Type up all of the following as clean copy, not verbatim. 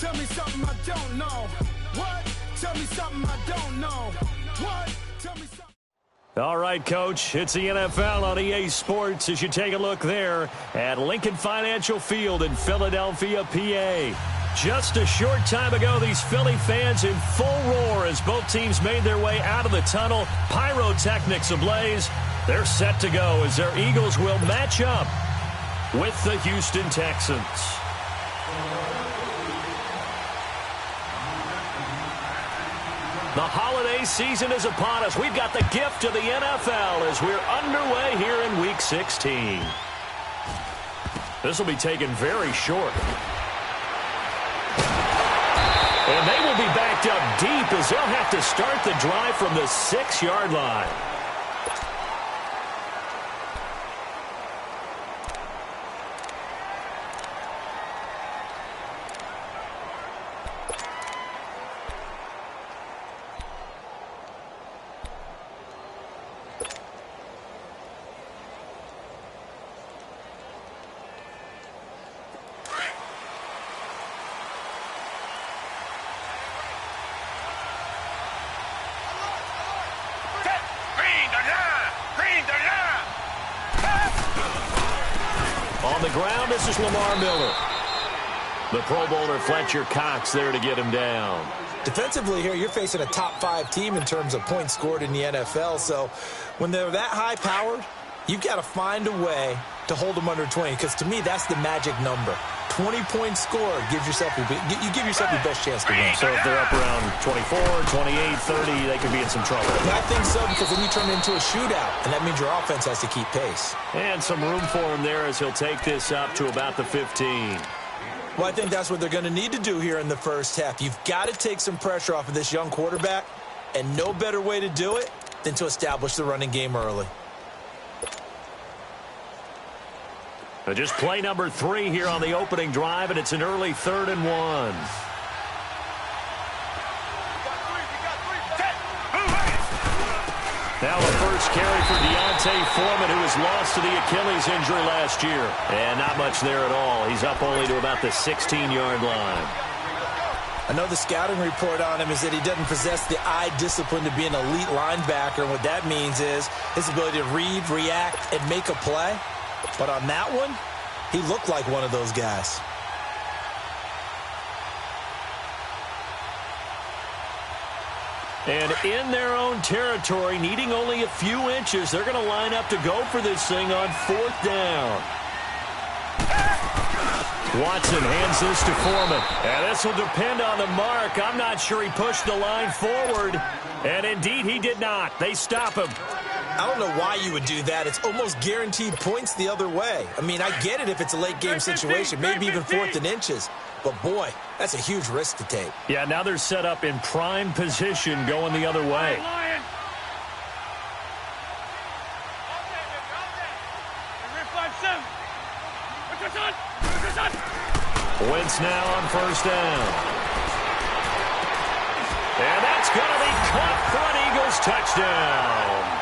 Tell me something I don't know. What? Tell me something I don't know. What? Tell me something. All right, Coach, it's the NFL on EA Sports as you take a look there at Lincoln Financial Field in Philadelphia, PA. Just a short time ago, these Philly fans in full roar as both teams made their way out of the tunnel. Pyrotechnics ablaze. They're set to go as their Eagles will match up with the Houston Texans. The holiday season is upon us. We've got the gift of the NFL as we're underway here in Week 16. This will be taken very short. And they will be backed up deep as they'll have to start the drive from the 6-yard line. On the ground, this is Lamar Miller. The Pro Bowler Fletcher Cox there to get him down. Defensively here, you're facing a top-5 team in terms of points scored in the NFL. So when they're that high-powered, you've got to find a way to hold them under 20. Because to me, that's the magic number. 20 points scored gives yourself you give yourself your best chance to win. So if they're up around 24, 28, 30, they could be in some trouble. I think so, because then you turn it into a shootout, and that means your offense has to keep pace. And some room for him there as he'll take this up to about the 15. Well, I think that's what they're going to need to do here in the first half. You've got to take some pressure off of this young quarterback, and no better way to do it than to establish the running game early. Just play number 3 here on the opening drive, and it's an early 3rd and 1. Now the first carry for D'Onta Foreman, who was lost to the Achilles injury last year. And not much there at all. He's up only to about the 16-yard line. I know the scouting report on him is that he doesn't possess the eye discipline to be an elite linebacker. What that means is his ability to read, react, and make a play. But on that one, he looked like one of those guys. And in their own territory, needing only a few inches, they're going to line up to go for this thing on 4th down. Watson hands this to Foreman. And this will depend on the mark. I'm not sure he pushed the line forward. And indeed, he did not. They stop him. I don't know why you would do that. It's almost guaranteed points the other way. I mean, I get it if it's a late-game situation, maybe even 4th and inches. But, boy, that's a huge risk to take. Yeah, now they're set up in prime position going the other way. Wentz now on 1st down. And that's going to be caught for an Eagles touchdown.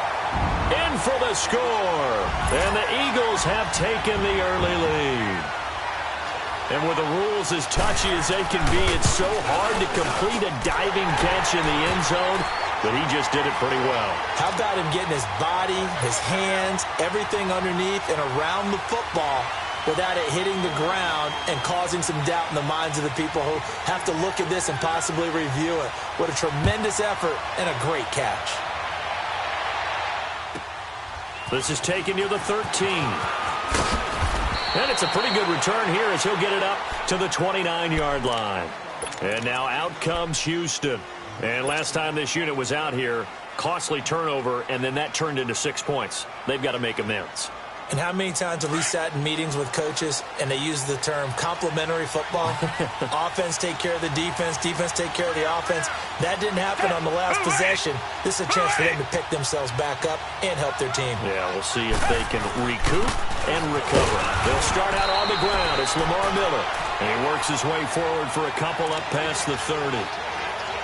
In for the score. And the Eagles have taken the early lead. And with the rules as touchy as they can be, it's so hard to complete a diving catch in the end zone, but he just did it pretty well. How about him getting his body, his hands, everything underneath and around the football without it hitting the ground and causing some doubt in the minds of the people who have to look at this and possibly review it. What a tremendous effort and a great catch. This is taken near the 13. And it's a pretty good return here as he'll get it up to the 29-yard line. And now out comes Houston. And last time this unit was out here, costly turnover, and then that turned into 6 points. They've got to make amends. And how many times have we sat in meetings with coaches and they use the term complementary football? Offense take care of the defense, defense take care of the offense. That didn't happen on the last possession. This is a chance for them to pick themselves back up and help their team. Yeah, we'll see if they can recoup and recover. They'll start out on the ground. It's Lamar Miller. And he works his way forward for a couple up past the 30.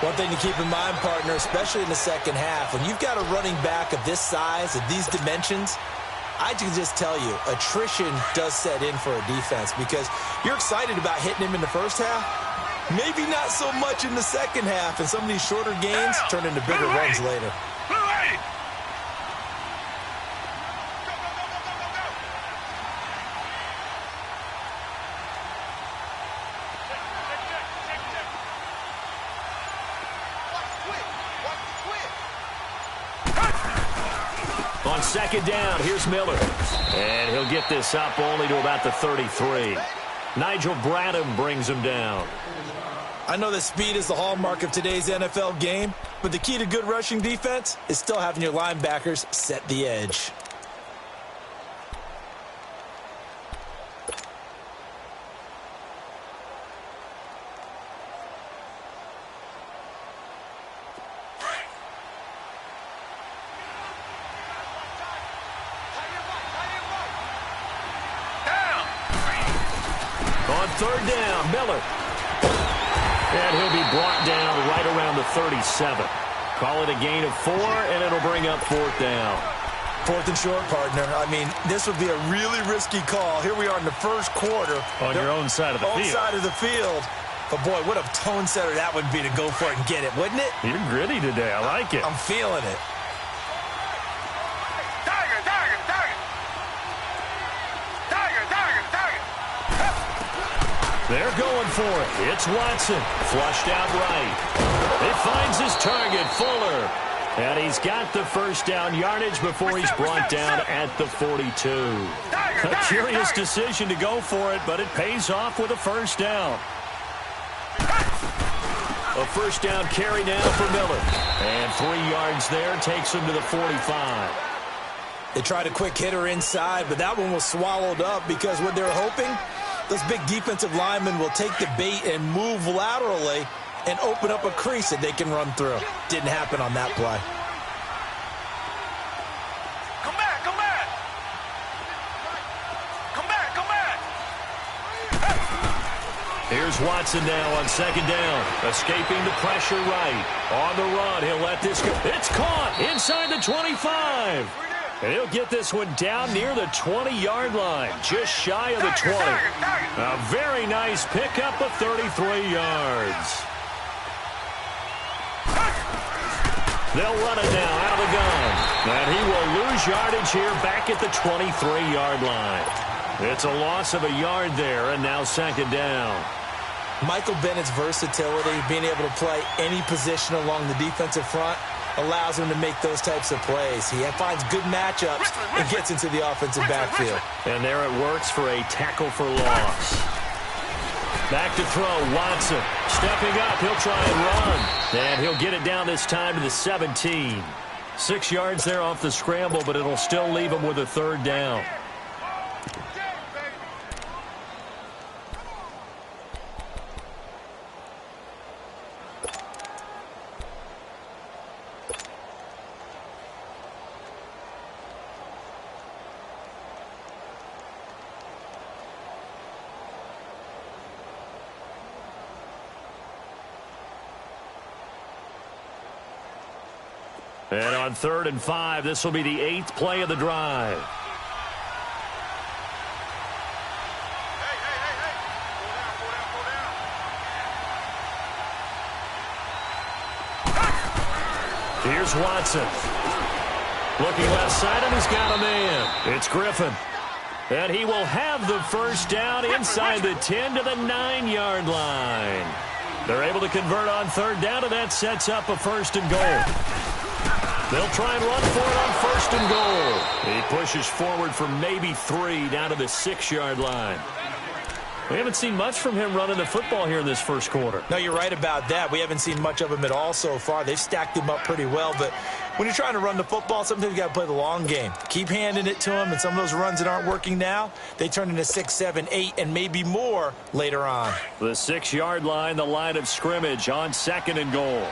One thing to keep in mind, partner, especially in the second half, when you've got a running back of this size, of these dimensions, I can just tell you, attrition does set in for a defense because you're excited about hitting him in the first half, Maybe not so much in the second half, and some of these shorter gains turn into bigger runs later. On second down, here's Miller. And he'll get this up only to about the 33. Nigel Bradham brings him down. I know that speed is the hallmark of today's NFL game, but the key to good rushing defense is still having your linebackers set the edge. On third down, Miller. And he'll be brought down right around the 37. Call it a gain of 4, and it'll bring up fourth down. Fourth and short, partner. I mean, this would be a really risky call. Here we are in the first quarter. On your own side of the field. Own side of the field. But, boy, what a tone setter that would be to go for it and get it, wouldn't it? You're gritty today. I like it. I'm feeling it. They're going for it. It's Watson. Flushed out right. He finds his target, Fuller. And he's got the first down yardage before he's brought down at the 42. A curious decision to go for it, but it pays off with a first down. A first down carry now for Miller. And 3 yards there takes him to the 45. They tried a quick hitter inside, but that one was swallowed up because what they're hoping, those big defensive linemen will take the bait and move laterally and open up a crease that they can run through. Didn't happen on that play. Come back, come back. Come back, come back. Here's Watson now on second down. Escaping the pressure right. On the run, he'll let this go. It's caught inside the 25. And he'll get this one down near the 20-yard line, just shy of the 20. A very nice pickup of 33 yards. They'll run it now out of the gun. And he will lose yardage here back at the 23-yard line. It's a loss of a yard there, and now second down. Michael Bennett's versatility, being able to play any position along the defensive front, allows him to make those types of plays. He finds good matchups and gets into the offensive backfield. And there it works for a tackle for loss. Back to throw, Watson. Stepping up, he'll try and run. And he'll get it down this time to the 17. 6 yards there off the scramble, but it'll still leave him with a third down. And on 3rd and 5, this will be the 8th play of the drive. Here's Watson. Looking left side, and he's got a man. It's Griffin. And he will have the first down inside the 10 to the 9-yard line. They're able to convert on 3rd down, and that sets up a 1st and goal. They'll try and run for it on 1st and goal. He pushes forward for maybe 3 down to the 6-yard line. We haven't seen much from him running the football here in this first quarter. No, you're right about that. We haven't seen much of him at all so far. They've stacked him up pretty well, but when you're trying to run the football, sometimes you got to play the long game. Keep handing it to him, and some of those runs that aren't working now, they turn into 6, 7, 8, and maybe more later on. The 6-yard line, the line of scrimmage on 2nd and goal.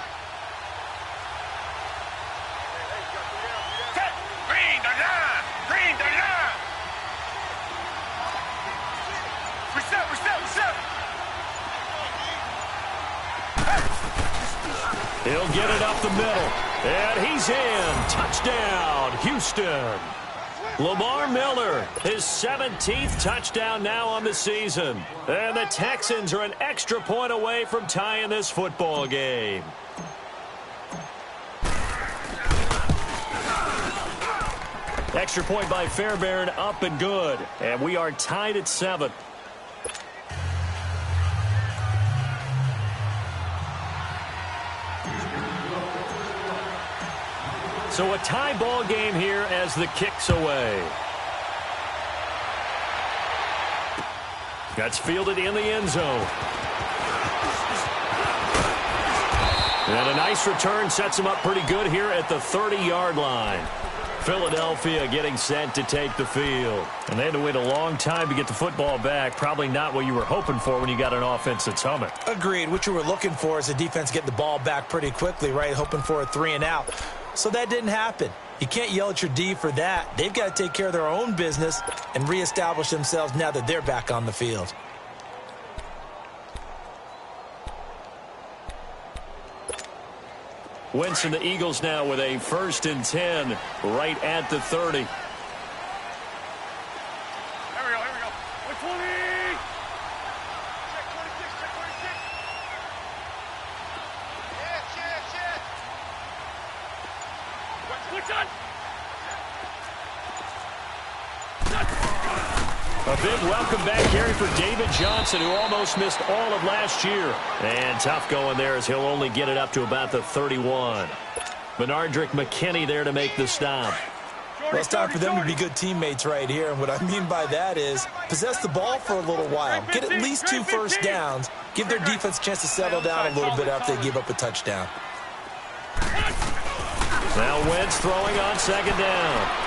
He'll get it up the middle. And he's in. Touchdown, Houston. Lamar Miller, his 17th touchdown now on the season. And the Texans are an extra point away from tying this football game. Extra point by Fairbairn, up and good. And we are tied at 7. So a tie ball game here as the kick's away. That's fielded in the end zone. And a nice return sets him up pretty good here at the 30-yard line. Philadelphia getting set to take the field. And they had to wait a long time to get the football back. Probably not what you were hoping for when you got an offense that's humming. Agreed. What you were looking for is the defense getting the ball back pretty quickly, right? Hoping for a 3 and out. So that didn't happen. You can't yell at your D for that. They've got to take care of their own business and reestablish themselves now that they're back on the field. Wentz and the Eagles now with a 1st and 10 right at the 30. Here we go. 120. Check 26, check 26. Check. What's on? A big welcome back carry for David Johnson, who almost missed all of last year. And tough going there as he'll only get it up to about the 31. Benardrick McKinney there to make the stop. Well, it's time for them to be good teammates right here. And what I mean by that is possess the ball for a little while. Get at least 2 first downs. Give their defense a chance to settle down a little bit after they give up a touchdown. Now Wentz throwing on 2nd down.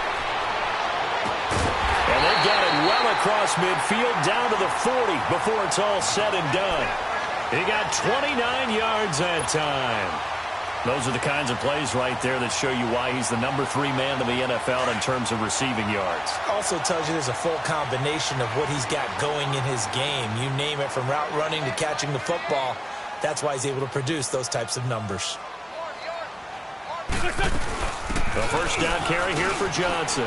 And they got it well across midfield down to the 40 before it's all said and done. He got 29 yards that time. Those are the kinds of plays right there that show you why he's the number 3 man in the NFL in terms of receiving yards. Also tells you there's a full combination of what he's got going in his game. You name it, from route running to catching the football. That's why he's able to produce those types of numbers. The 1st down carry here for Johnson.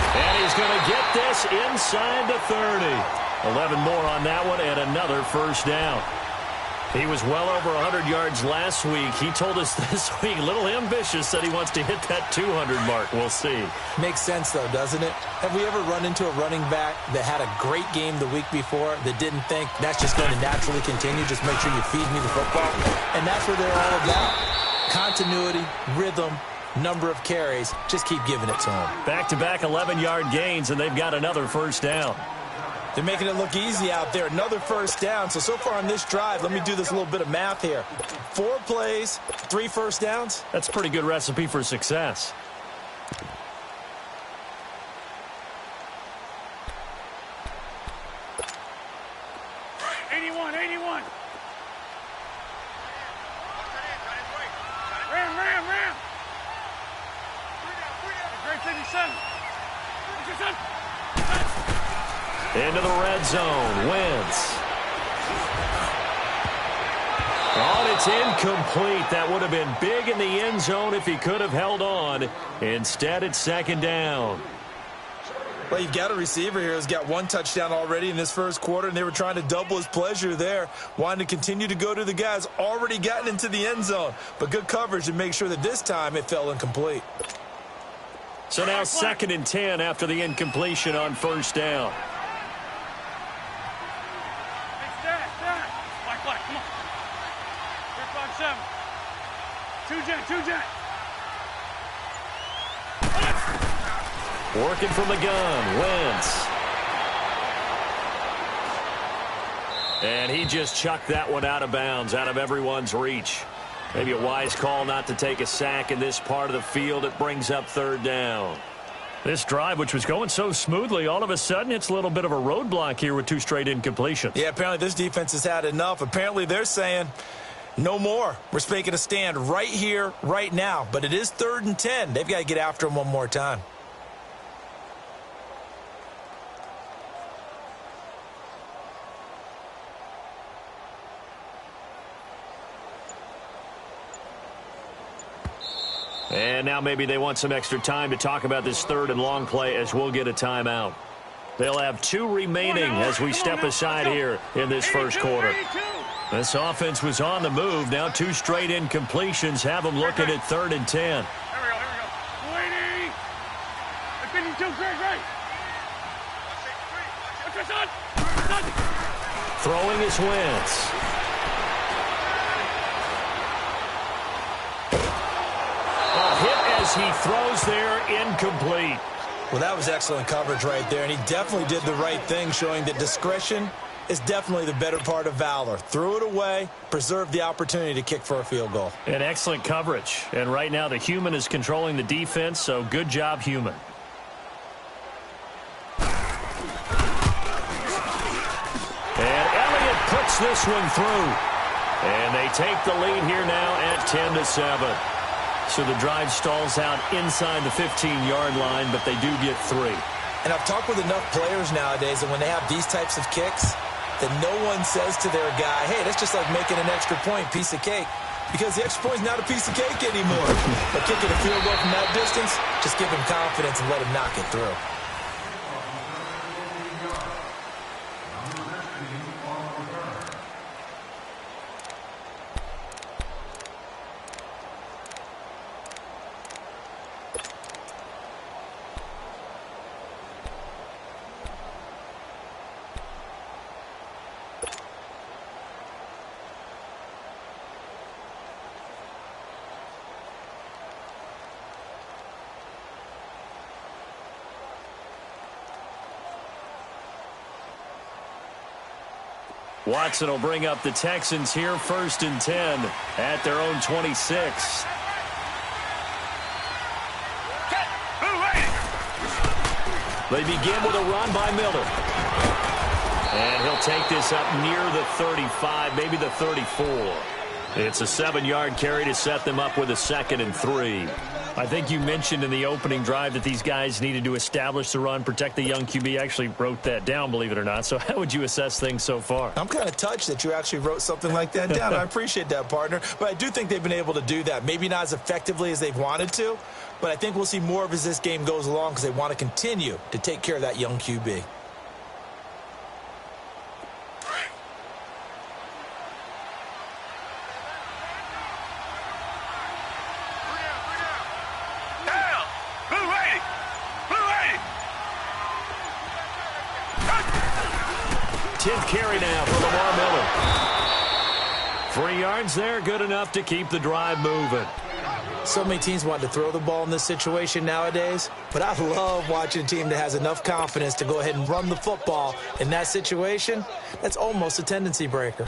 And he's going to get this inside the 30. 11 more on that one and another 1st down. He was well over 100 yards last week. He told us this week, a little ambitious, that he wants to hit that 200 mark. We'll see. Makes sense, though, doesn't it? Have we ever run into a running back that had a great game the week before that didn't think that's just going to naturally continue? Just make sure you feed me the football. And that's what they're all about. Continuity, rhythm, number of carries. Just keep giving it to them. Back-to-back 11-yard gains, and they've got another 1st down. They're making it look easy out there. Another 1st down. So far on this drive, let me do this little bit of math here. 4 plays, 3 1st downs. That's a pretty good recipe for success. Ram. Great 57. Into the red zone. Wentz. Oh, it's incomplete. That would have been big in the end zone if he could have held on. Instead, it's 2nd down. Well, you've got a receiver here who's got 1 touchdown already in this 1st quarter, and they were trying to double his pleasure there, wanting to continue to go to the guys already gotten into the end zone. But good coverage to make sure that this time it fell incomplete. So now 2nd and 10 after the incompletion on 1st down. Black, come on. 3-5-7. 2-jet. Working from the gun, Wentz. And he just chucked that one out of bounds, out of everyone's reach. Maybe a wise call not to take a sack in this part of the field. It brings up 3rd down. This drive, which was going so smoothly, all of a sudden it's a little bit of a roadblock here with 2 straight incompletions. Yeah, apparently this defense has had enough. Apparently they're saying, no more. We're making a stand right here, right now. But it is 3rd and 10. They've got to get after him one more time. And now maybe they want some extra time to talk about this third and long play as we'll get a timeout. They'll have 2 remaining as we step aside here in this first quarter. This offense was on the move. Now 2 straight incompletions have them looking at 3rd and 10. Here we go. Great. Throwing is Wentz. A hit as he throws there, incomplete. Well, that was excellent coverage right there, and he definitely did the right thing, showing that discretion is definitely the better part of valor. Threw it away, preserved the opportunity to kick for a field goal. And excellent coverage. And right now the human is controlling the defense, so good job, human. And Elliott puts this one through. And they take the lead here now at 10-7. So the drive stalls out inside the 15-yard line, but they do get 3. And I've talked with enough players nowadays that when they have these types of kicks, that no one says to their guy, hey, that's just like making an extra point, piece of cake. Because the extra point's not a piece of cake anymore. But kicking a field goal from that distance, just give him confidence and let him knock it through. Watson will bring up the Texans here, 1st and 10 at their own 26. They begin with a run by Miller. And he'll take this up near the 35, maybe the 34. It's a 7-yard carry to set them up with a 2nd and 3. I think you mentioned in the opening drive that these guys needed to establish the run, protect the young QB. I actually wrote that down, believe it or not. So how would you assess things so far? I'm kind of touched that you actually wrote something like that down. I appreciate that, partner. But I do think they've been able to do that. Maybe not as effectively as they've wanted to, but I think we'll see more of as this game goes along because they want to continue to take care of that young QB. Carry now for Lamar Miller. 3 yards there, good enough to keep the drive moving. So many teams want to throw the ball in this situation nowadays, but I love watching a team that has enough confidence to go ahead and run the football in that situation. That's almost a tendency breaker.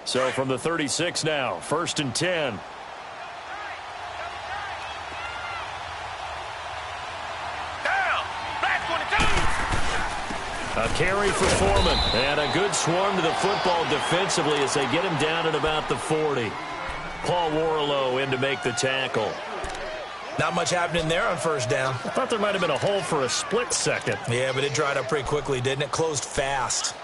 So from the 36 now, 1st and 10. A carry for Foreman. And a good swarm to the football defensively as they get him down at about the 40. Paul Warlow in to make the tackle. Not much happening there on 1st down. I thought there might have been a hole for a split second. Yeah, but it dried up pretty quickly, didn't it? Closed fast.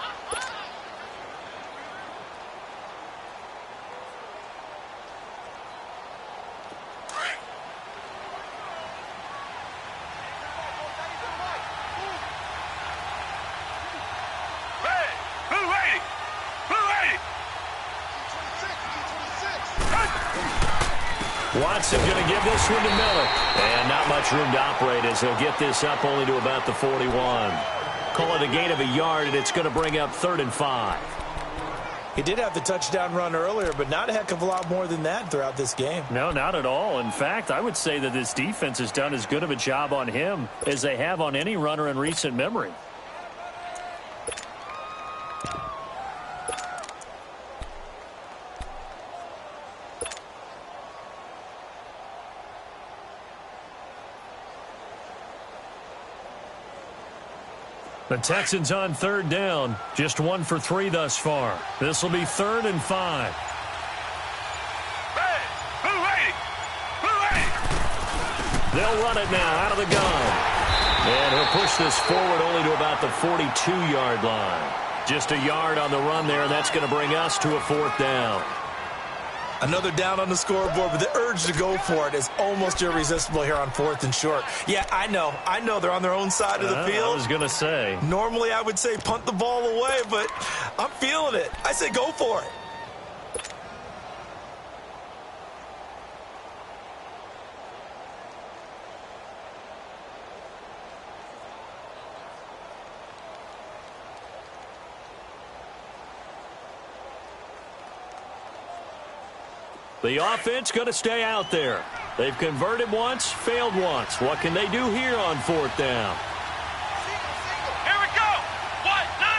Watson going to give this one to Miller. And not much room to operate as he'll get this up only to about the 41. Call it a gain of a yard, and it's going to bring up 3rd and 5. He did have the touchdown run earlier, but not a heck of a lot more than that throughout this game. No, not at all. In fact, I would say that this defense has done as good of a job on him as they have on any runner in recent memory. The Texans on third down, just 1 for 3 thus far. This will be 3rd and 5. They'll run it now out of the gun. And he'll push this forward only to about the 42-yard line. Just a yard on the run there, and that's going to bring us to a 4th down. Another down on the scoreboard, but the urge to go for it is almost irresistible here on 4th and short. Yeah, I know they're on their own side of the field. I was going to say. Normally I would say punt the ball away, but I'm feeling it. I say go for it. The offense going to stay out there. They've converted once, failed once. What can they do here on 4th down? Here we go. What? 90.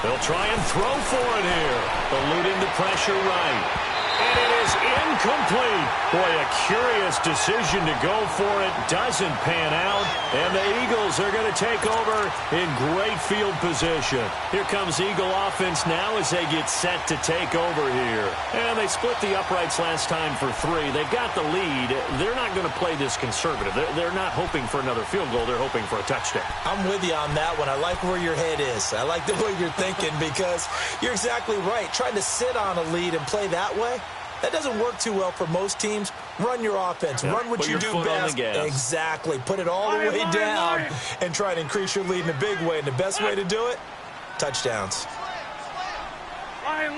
They'll try and throw for it here. Eluding the pressure right. And it is incomplete. Boy, a curious decision to go for it. Doesn't pan out. And the Eagles are going to take over in great field position. Here comes Eagle offense now as they get set to take over here. And they split the uprights last time for 3. They've got the lead. They're not going to play this conservative. They're not hoping for another field goal. They're hoping for a touchdown. I'm with you on that one. I like where your head is. I like the way you're thinking because you're exactly right. Trying to sit on a lead and play that way, that doesn't work too well for most teams. Run your offense. Yep. Run what you do best. Exactly. Put it all the way down and try to increase your lead in a big way. And the best way to do it, touchdowns. Lion.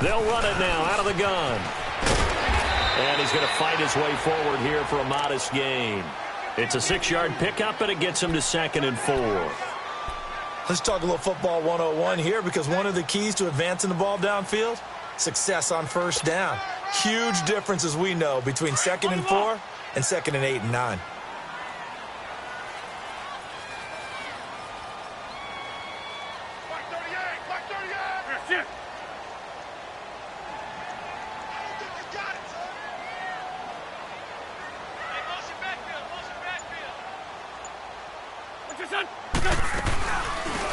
They'll run it now out of the gun. And he's going to fight his way forward here for a modest gain. It's a 6-yard pickup, and it gets him to 2nd and 4. Let's talk a little football 101 here because one of the keys to advancing the ball downfield, success on 1st down. Huge difference, as we know, between 2nd and 4 and 2nd and 8 and 9.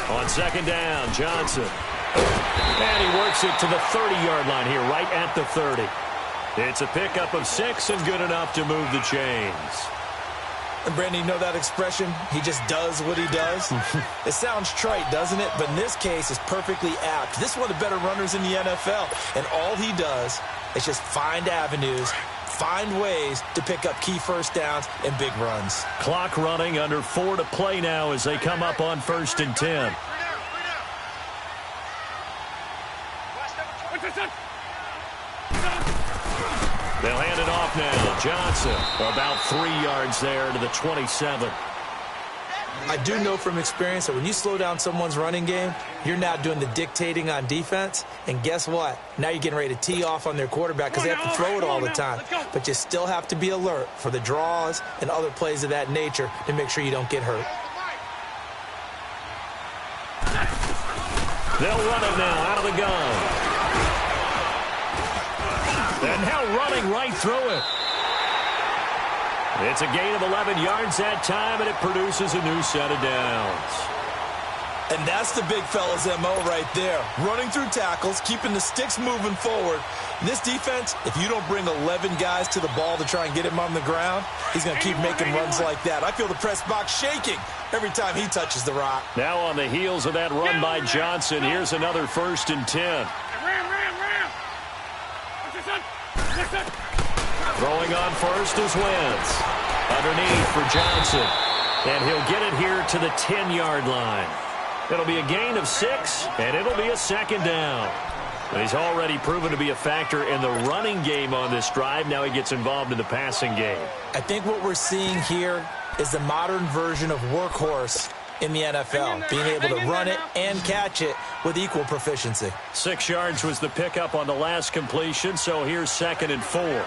On 2nd down, Johnson. And he works it to the 30-yard line here, right at the 30. It's a pickup of 6 and good enough to move the chains. And Brandon, you know that expression? He just does what he does? It sounds trite, doesn't it? But in this case, it's perfectly apt. This is one of the better runners in the NFL. And all he does is just find avenues, find ways to pick up key 1st downs and big runs. Clock running, under 4 to play now as they come up on 1st and 10. They'll hand it off now. Johnson about 3 yards there to the 27. I do know from experience that when you slow down someone's running game, you're now doing the dictating on defense. And guess what? Now you're getting ready to tee off on their quarterback because they have to throw it all the time. But you still have to be alert for the draws and other plays of that nature to make sure you don't get hurt. They'll run it now out of the gun. And now running right through it. It's a gain of 11 yards that time, and it produces a new set of downs. And that's the big fella's MO right there. Running through tackles, keeping the sticks moving forward. This defense, if you don't bring 11 guys to the ball to try and get him on the ground, he's going to keep making runs like that. I feel the press box shaking every time he touches the rock. Now on the heels of that run by Johnson, here's another 1st and 10. Throwing on first is Wentz. Underneath for Johnson. And he'll get it here to the 10-yard line. It'll be a gain of 6, and it'll be a 2nd down. And he's already proven to be a factor in the running game on this drive. Now he gets involved in the passing game. I think what we're seeing here is the modern version of workhorse in the NFL, being able to run it and catch it with equal proficiency. 6 yards was the pickup on the last completion, so here's 2nd and 4.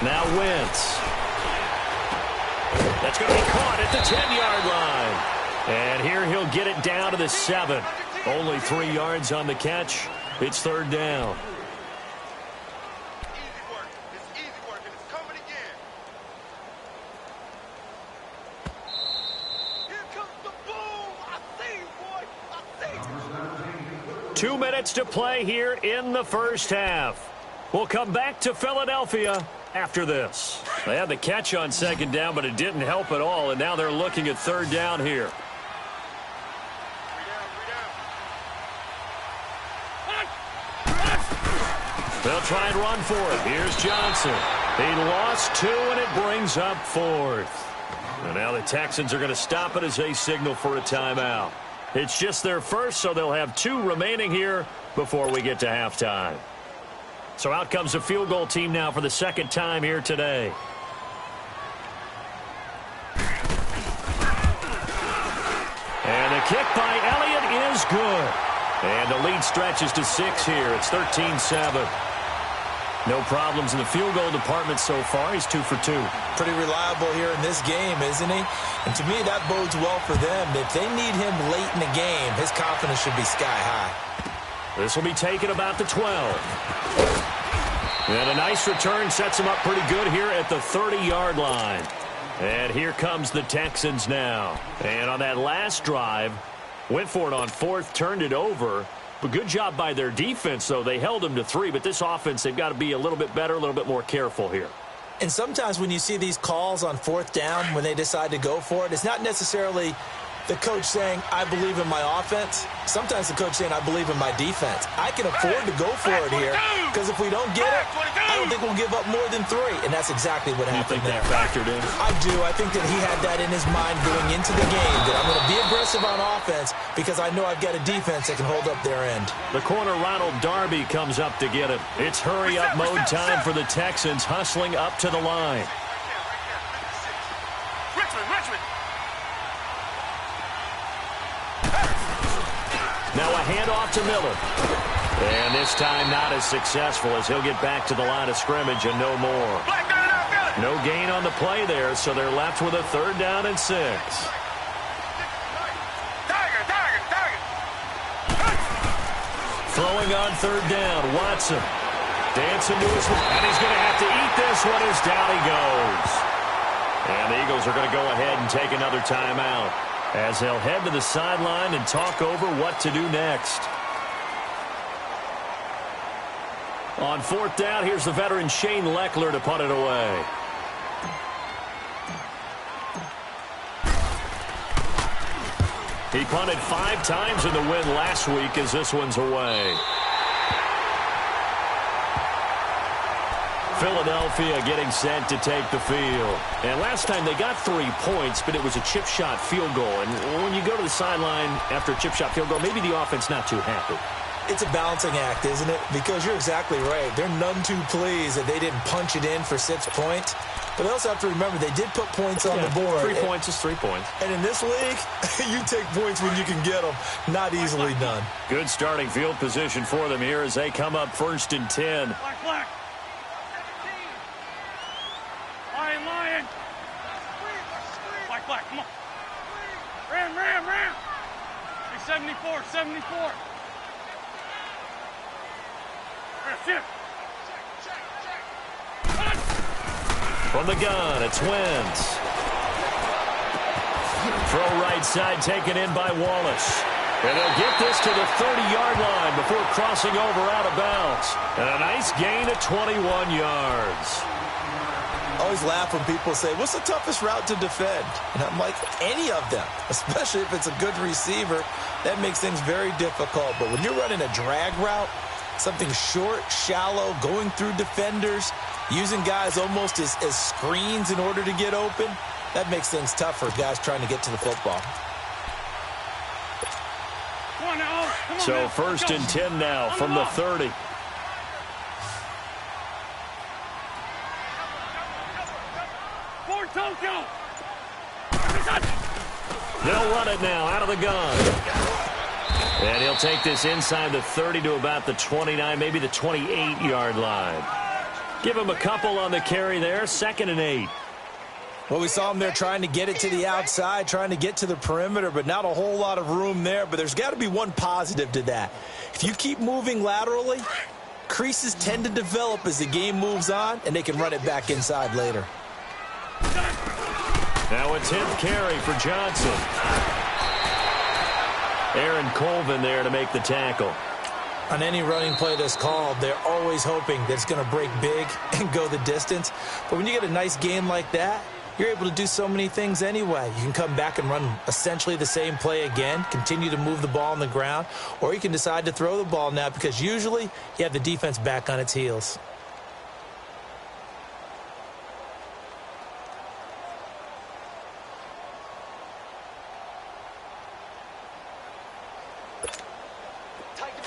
Now Wentz. That's going to be caught at the 10-yard line. And here he'll get it down to the 7. Only 3 yards on the catch. It's third down. Easy work. It's easy work, and it's coming again. Here comes the boom. I see you, boy. I see you. 2 minutes to play here in the first half. We'll come back to Philadelphia after this. They had the catch on second down, but it didn't help at all, and now they're looking at third down here. They'll try and run for it. Here's Johnson. He lost 2, and it brings up 4th. And now the Texans are going to stop it as they signal for a timeout. It's just their first, so they'll have 2 remaining here before we get to halftime. So out comes the field goal team now for the second time here today. And the kick by Elliott is good. And the lead stretches to 6 here. It's 13-7. No problems in the field goal department so far. He's 2 for 2. Pretty reliable here in this game, isn't he? And to me, that bodes well for them. If they need him late in the game, his confidence should be sky high. This will be taken about the 12. And a nice return sets him up pretty good here at the 30-yard line. And here comes the Texans now. And on that last drive, went for it on 4th, turned it over. But good job by their defense, though. They held them to 3, but this offense, they've got to be a little bit better, a little bit more careful here. And sometimes when you see these calls on 4th down, when they decide to go for it, it's not necessarily the coach saying, I believe in my offense. Sometimes the coach saying, I believe in my defense. I can afford to go for it here, because if we don't get it, I don't think we'll give up more than 3. And that's exactly what happened there. You think that factored in? I do. I think that he had that in his mind going into the game, that I'm going to be aggressive on offense because I know I've got a defense that can hold up their end. The corner, Ronald Darby, comes up to get it. It's hurry-up mode time for the Texans, hustling up to the line. Richmond. Now a handoff to Miller. And this time not as successful as he'll get back to the line of scrimmage and no more. No gain on the play there, so they're left with a 3rd down and 6. Throwing on 3rd down, Watson. Dancing to his left, and he's going to have to eat this one as down he goes. And the Eagles are going to go ahead and take another timeout, as they'll head to the sideline and talk over what to do next. On 4th down, here's the veteran Shane Lechler to punt it away. He punted 5 times in the win last week as this one's away. Philadelphia getting set to take the field. And last time they got 3 points, but it was a chip shot field goal. And when you go to the sideline after a chip shot field goal, maybe the offense not too happy. It's a balancing act, isn't it? Because you're exactly right. They're none too pleased that they didn't punch it in for 6 points. But they also have to remember they did put points on the board. 3 points is 3 points. And in this league, you take points when you can get them. Not easily done. Good starting field position for them here as they come up 1st and 10. Black. Lion. Black, come on. Ram. Hey, 74. Check. From the gun, it's Wentz. Throw right side taken in by Wallace. And they'll get this to the 30-yard line before crossing over out of bounds. And a nice gain of 21 yards. I always laugh when people say, what's the toughest route to defend? And I'm like, any of them, especially if it's a good receiver. That makes things very difficult. But when you're running a drag route, something short, shallow, going through defenders, using guys almost as screens in order to get open, that makes things tough for guys trying to get to the football. So 1st and 10 now from the 30. They'll run it now out of the gun. And he'll take this inside the 30 to about the 29, maybe the 28-yard line. Give him a couple on the carry there, 2nd and 8. Well, we saw him there trying to get it to the outside, trying to get to the perimeter, but not a whole lot of room there. But there's got to be one positive to that. If you keep moving laterally, creases tend to develop as the game moves on, and they can run it back inside later. Now a 10th carry for Johnson. Aaron Colvin there to make the tackle. On any running play that's called, they're always hoping that it's going to break big and go the distance. But when you get a nice game like that, you're able to do so many things anyway. You can come back and run essentially the same play again, continue to move the ball on the ground, or you can decide to throw the ball now because usually you have the defense back on its heels.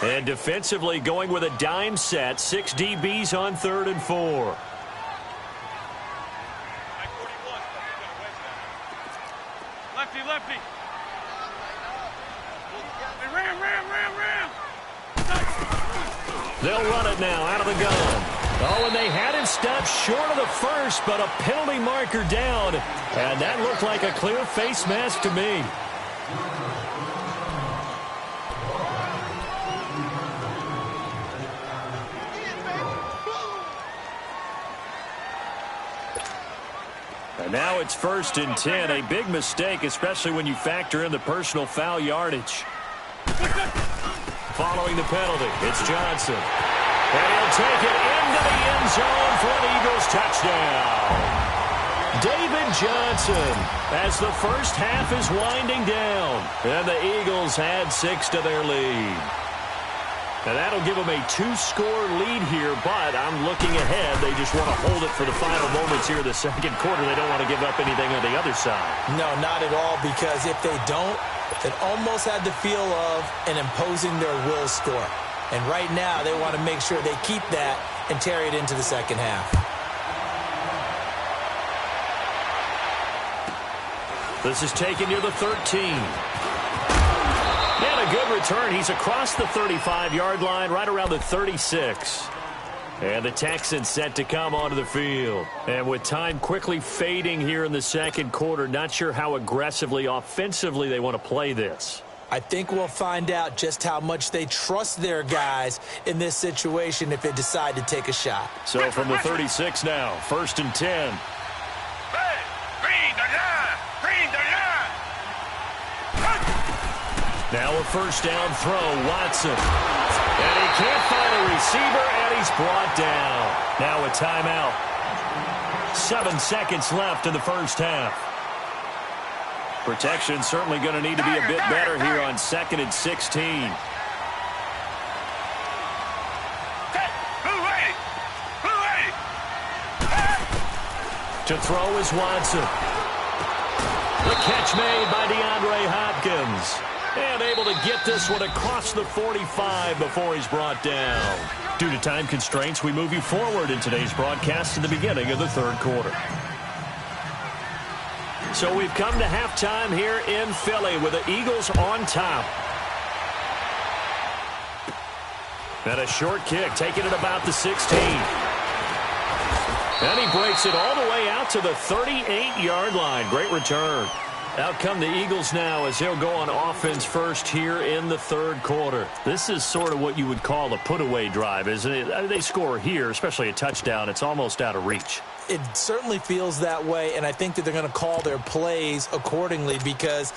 And defensively going with a dime set, 6 DBs on 3rd and 4. Lefty. Ram. They'll run it now out of the gun. Oh, and they had him stopped short of the first, but a penalty marker down. And that looked like a clear face mask to me. And now it's 1st and 10. A big mistake, especially when you factor in the personal foul yardage. Following the penalty, it's Johnson. And he'll take it into the end zone for an Eagles touchdown. David Johnson, as the first half is winding down. And the Eagles add 6 to their lead. Now, that'll give them a 2-score lead here, but I'm looking ahead. They just want to hold it for the final moments here in the 2nd quarter. They don't want to give up anything on the other side. No, not at all, because if they don't, it almost had the feel of an imposing their will score. And right now, they want to make sure they keep that and carry it into the 2nd half. This is taken near the 13. And a good return. He's across the 35-yard line, right around the 36. And the Texans set to come onto the field. And with time quickly fading here in the 2nd quarter, not sure how aggressively, offensively they want to play this. I think we'll find out just how much they trust their guys in this situation if they decide to take a shot. So from the 36 now, 1st and 10. Hey, green the line. Now a 1st down throw, Watson. And he can't find a receiver, and he's brought down. Now a timeout. 7 seconds left in the 1st half. Protection certainly going to need to be a bit better here on 2nd and 16. To throw is Watson. The catch made by DeAndre Hopkins. And able to get this one across the 45 before he's brought down. Due to time constraints, we move you forward in today's broadcast to the beginning of the 3rd quarter. So we've come to halftime here in Philly with the Eagles on top. And a short kick, taking it about the 16. And he breaks it all the way out to the 38-yard line. Great return. Out come the Eagles now as they'll go on offense first here in the 3rd quarter. This is sort of what you would call a put-away drive, isn't it? They score here, especially a touchdown. It's almost out of reach. It certainly feels that way, and I think that they're going to call their plays accordingly because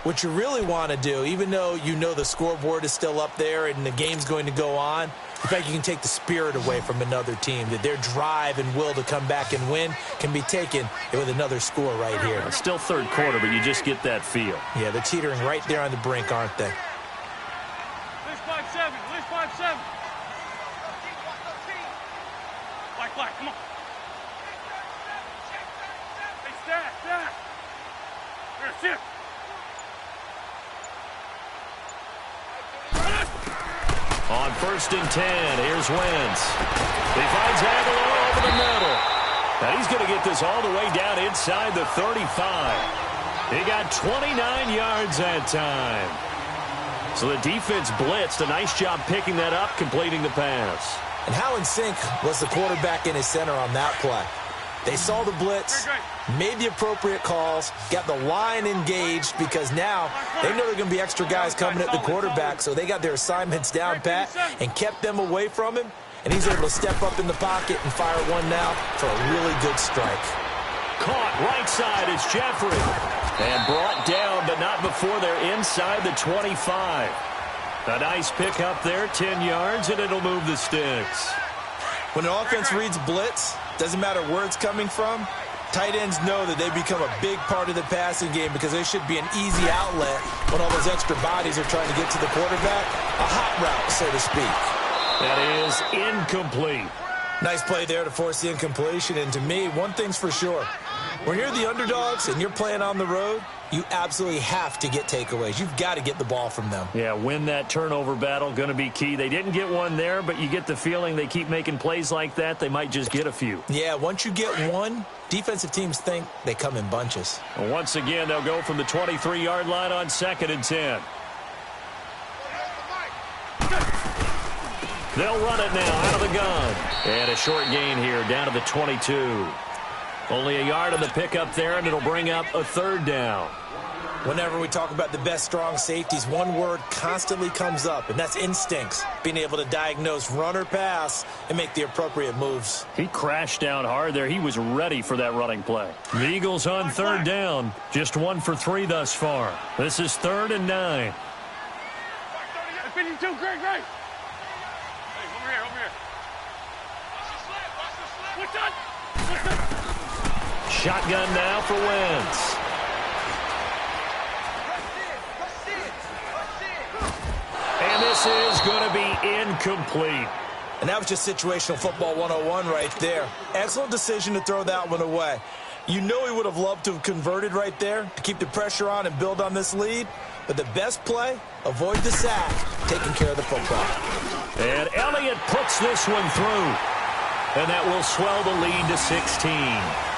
what you really want to do, even though you know the scoreboard is still up there and the game's going to go on, in fact, you can take the spirit away from another team, that their drive and will to come back and win can be taken with another score right here. It's still 3rd quarter, but you just get that feel. Yeah, they're teetering right there on the brink, aren't they? List 5-7. Black, come on. Hey, stack. Here, sit. On 1st and 10, here's Wentz. He finds Aguilar over the middle. Now he's going to get this all the way down inside the 35. He got 29 yards that time. So the defense blitzed. A nice job picking that up, completing the pass. And how in sync was the quarterback and his center on that play? They saw the blitz, made the appropriate calls, got the line engaged because now they know there are going to be extra guys coming at the quarterback, so they got their assignments down pat and kept them away from him, and he's able to step up in the pocket and fire one now for a really good strike. Caught right side is Jeffrey. And brought down, but not before they're inside the 25. A nice pick up there, 10 yards, and it'll move the sticks. When an offense reads blitz, doesn't matter where it's coming from, tight ends know that they become a big part of the passing game because there should be an easy outlet when all those extra bodies are trying to get to the quarterback. A hot route, so to speak. That is incomplete. Nice play there to force the incompletion. And to me, one thing's for sure. When you're the underdogs and you're playing on the road, you absolutely have to get takeaways. You've got to get the ball from them. Yeah, win that turnover battle, going to be key. They didn't get one there, but you get the feeling they keep making plays like that, they might just get a few. Yeah, once you get one, defensive teams think they come in bunches. And once again, they'll go from the 23-yard line on 2nd and 10. They'll run it now out of the gun. And a short gain here down to the 22. Only a yard on the pickup there, and it'll bring up a 3rd down. Whenever we talk about the best strong safeties, one word constantly comes up, and that's instincts. Being able to diagnose run or pass and make the appropriate moves. He crashed down hard there. He was ready for that running play. The Eagles on 3rd down. Just 1 for 3 thus far. This is 3rd and 9. 52, great. Hey, over here. Watch the slip. Shotgun now for Wentz. And this is going to be incomplete. And that was just situational football 101 right there. Excellent decision to throw that one away. You know he would have loved to have converted right there to keep the pressure on and build on this lead. But the best play, avoid the sack, taking care of the football. And Elliott puts this one through. And that will swell the lead to 16.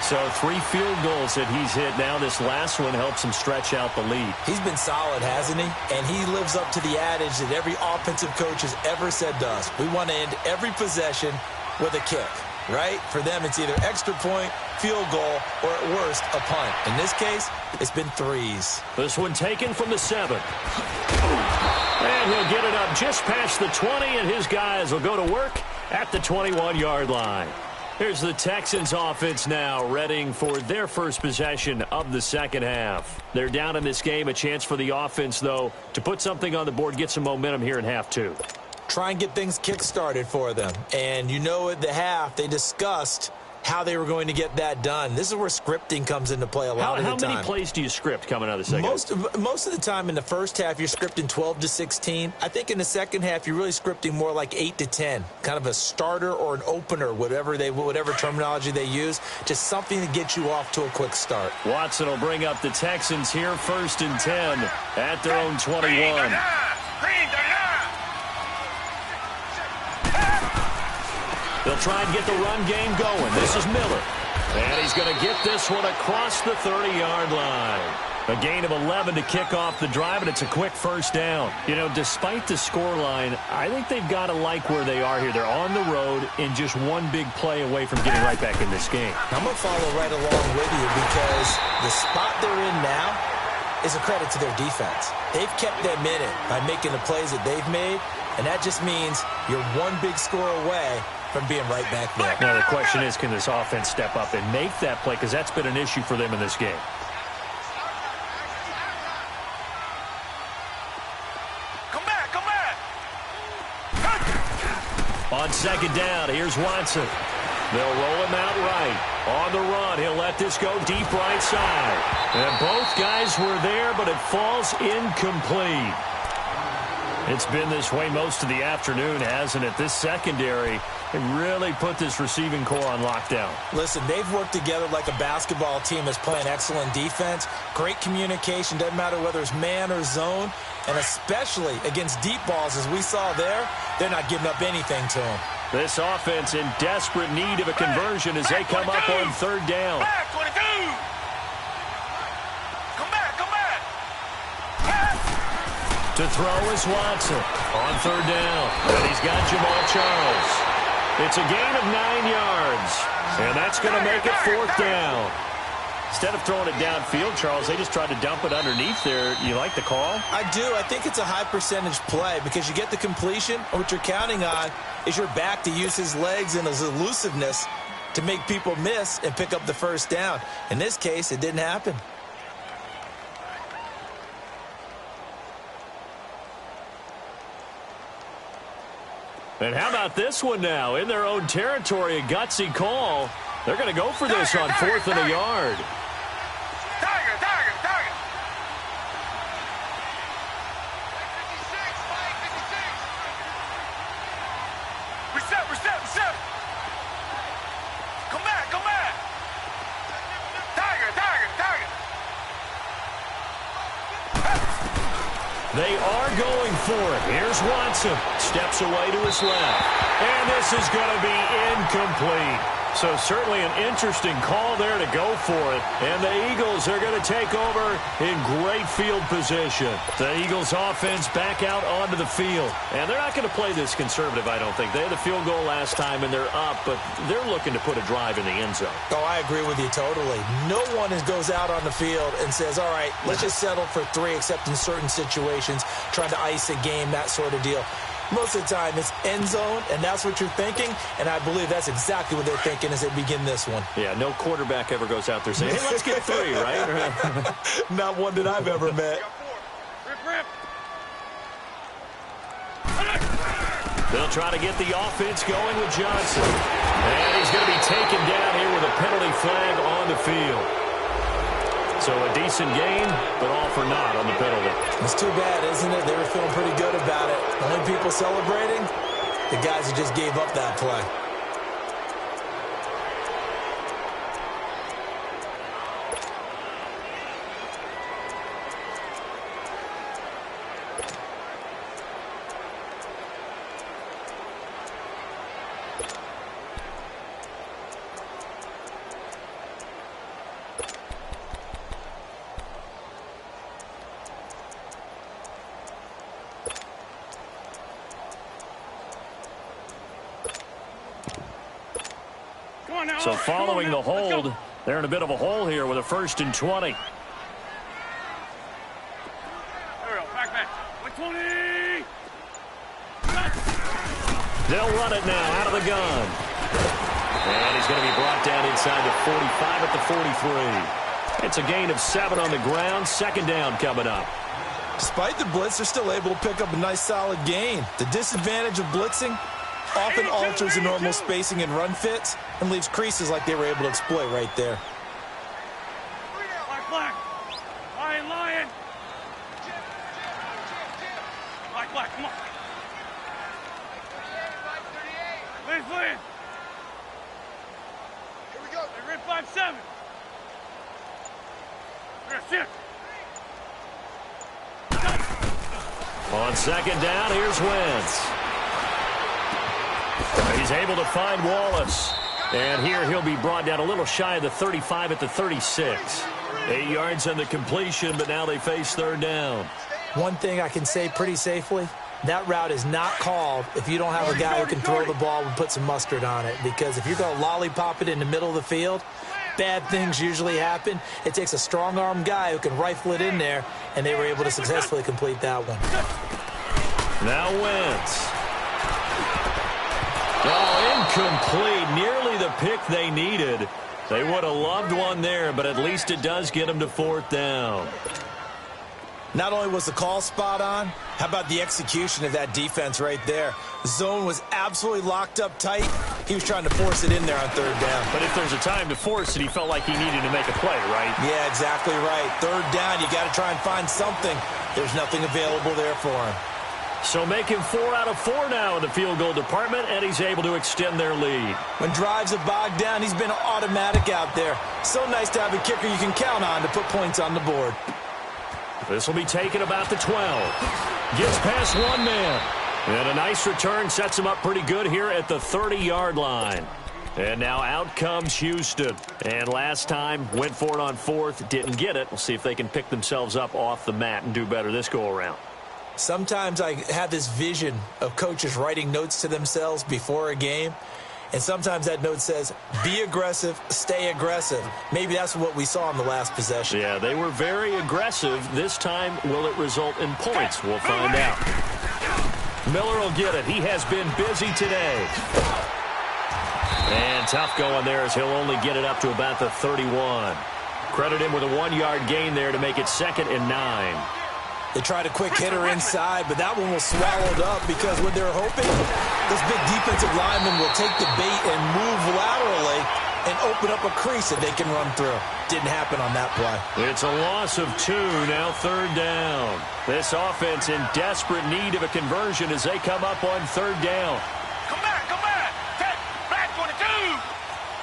So 3 field goals that he's hit now. This last one helps him stretch out the lead. He's been solid, hasn't he? And he lives up to the adage that every offensive coach has ever said to us. We want to end every possession with a kick, right? For them, it's either extra point, field goal, or at worst, a punt. In this case, it's been 3s. This one taken from the 7. And he'll get it up just past the 20, and his guys will go to work at the 21-yard line. Here's the Texans offense now, readying for their first possession of the second half. They're down in this game. A chance for the offense, though, to put something on the board, get some momentum here in half 2. Try and get things kick-started for them. And you know at the half, they discussed how they were going to get that done. This is where scripting comes into play a lot of the time. How many plays do you script coming out of the second half? Most of the time in the first half, you're scripting 12 to 16. I think in the second half, you're really scripting more like 8 to 10. Kind of a starter or an opener, whatever terminology they use. Just something to get you off to a quick start. Watson will bring up the Texans here, 1st and 10 at their own 21. They'll try and get the run game going. This is Miller. And he's going to get this one across the 30-yard line. A gain of 11 to kick off the drive, and it's a quick 1st down. You know, despite the scoreline, I think they've got to like where they are here. They're on the road and just one big play away from getting right back in this game. I'm going to follow right along with you because the spot they're in now is a credit to their defense. They've kept them in it by making the plays that they've made, and that just means you're one big score away from being right back there. Now, the question is, can this offense step up and make that play? Because that's been an issue for them in this game. Come back. On 2nd down, here's Watson. They'll roll him out right. On the run, he'll let this go deep right side. And both guys were there, but it falls incomplete. It's been this way most of the afternoon, hasn't it? This secondary, it really put this receiving core on lockdown. Listen, they've worked together like a basketball team that's playing excellent defense. Great communication, doesn't matter whether it's man or zone. And especially against deep balls, as we saw there, they're not giving up anything to them. This offense in desperate need of a conversion as they come up on 3rd down. Back, 22. Come back. To throw is Watson on third down. And he's got Jamal Charles. It's a gain of 9 yards. And that's going to make it fourth down. Instead of throwing it downfield, Charles, they just tried to dump it underneath there. You like the call? I do. I think it's a high percentage play because you get the completion. And what you're counting on is your back to use his legs and his elusiveness to make people miss and pick up the first down. In this case, it didn't happen. And how about this one now? In their own territory, a gutsy call. They're going to go for this on fourth and a yard. Tiger, Tiger, Tiger. 56, Mike, 56. Reset, reset, reset. Come back, come back. Tiger, Tiger, Tiger. They are going for it. Here's Watson. Steps away to his left. And this is going to be incomplete. So certainly an interesting call there to go for it. And the Eagles are going to take over in great field position. The Eagles offense back out onto the field. And they're not going to play this conservative, I don't think. They had the field goal last time and they're up, but they're looking to put a drive in the end zone. Oh, I agree with you totally. No one goes out on the field and says, all right, let's just settle for 3, except in certain situations, trying to ice a game, that sort of deal. Most of the time, it's end zone, and that's what you're thinking, and I believe that's exactly what they're thinking as they begin this one. Yeah, no quarterback ever goes out there saying, hey, let's get 3, right? Not one that I've ever met. Rip, rip. They'll try to get the offense going with Johnson. And he's going to be taken down here with a penalty flag on the field. So a decent game, but all for naught on the penalty. It's too bad, isn't it? They were feeling pretty good about it. The only people celebrating, the guys who just gave up that play. So following the hold, they're in a bit of a hole here with a 1st and 20. There we go. Back, back. 120. They'll run it now out of the gun. And he's going to be brought down inside the 45 at the 43. It's a gain of 7 on the ground. 2nd down coming up. Despite the blitz, they're still able to pick up a nice solid gain. The disadvantage of blitzing often alters the normal spacing and run fits and leaves creases like they were able to exploit right there. Black, black. Lion, lion. Black, black, come on. Please, please. Here we go. They ran 5-7. That's it. On 2nd down, here's Wentz. He's able to find Wallace. And here he'll be brought down a little shy of the 35 at the 36. 8 yards on the completion, but now they face 3rd down. One thing I can say pretty safely, that route is not called if you don't have a guy who can throw the ball and put some mustard on it. Because if you're going to lollipop it in the middle of the field, bad things usually happen. It takes a strong-arm guy who can rifle it in there, and they were able to successfully complete that one. Now Wentz. Oh, incomplete. Nearly the pick they needed. They would have loved one there, but at least it does get them to 4th down. Not only was the call spot on, how about the execution of that defense right there? The zone was absolutely locked up tight. He was trying to force it in there on 3rd down. But if there's a time to force it, he felt like he needed to make a play, right? Yeah, exactly right. 3rd down, you got to try and find something. There's nothing available there for him. So make him 4 out of 4 now in the field goal department, and he's able to extend their lead. When drives are bogged down, he's been automatic out there. So nice to have a kicker you can count on to put points on the board. This will be taken about the 12. Gets past one man. And a nice return sets him up pretty good here at the 30-yard line. And now out comes Houston. And last time, went for it on 4th, didn't get it. We'll see if they can pick themselves up off the mat and do better this go-around. Sometimes I have this vision of coaches writing notes to themselves before a game, and sometimes that note says, be aggressive, stay aggressive. Maybe that's what we saw in the last possession. Yeah, they were very aggressive. This time, will it result in points? We'll find out. Miller will get it. He has been busy today. And tough going there as he'll only get it up to about the 31. Credit him with a 1-yard gain there to make it 2nd and 9. They tried a quick hitter inside, but that one was swallowed up because what they're hoping, this big defensive lineman will take the bait and move laterally and open up a crease that they can run through. Didn't happen on that play. It's a loss of 2, now 3rd down. This offense in desperate need of a conversion as they come up on 3rd down. Come back, come back. Take black 22.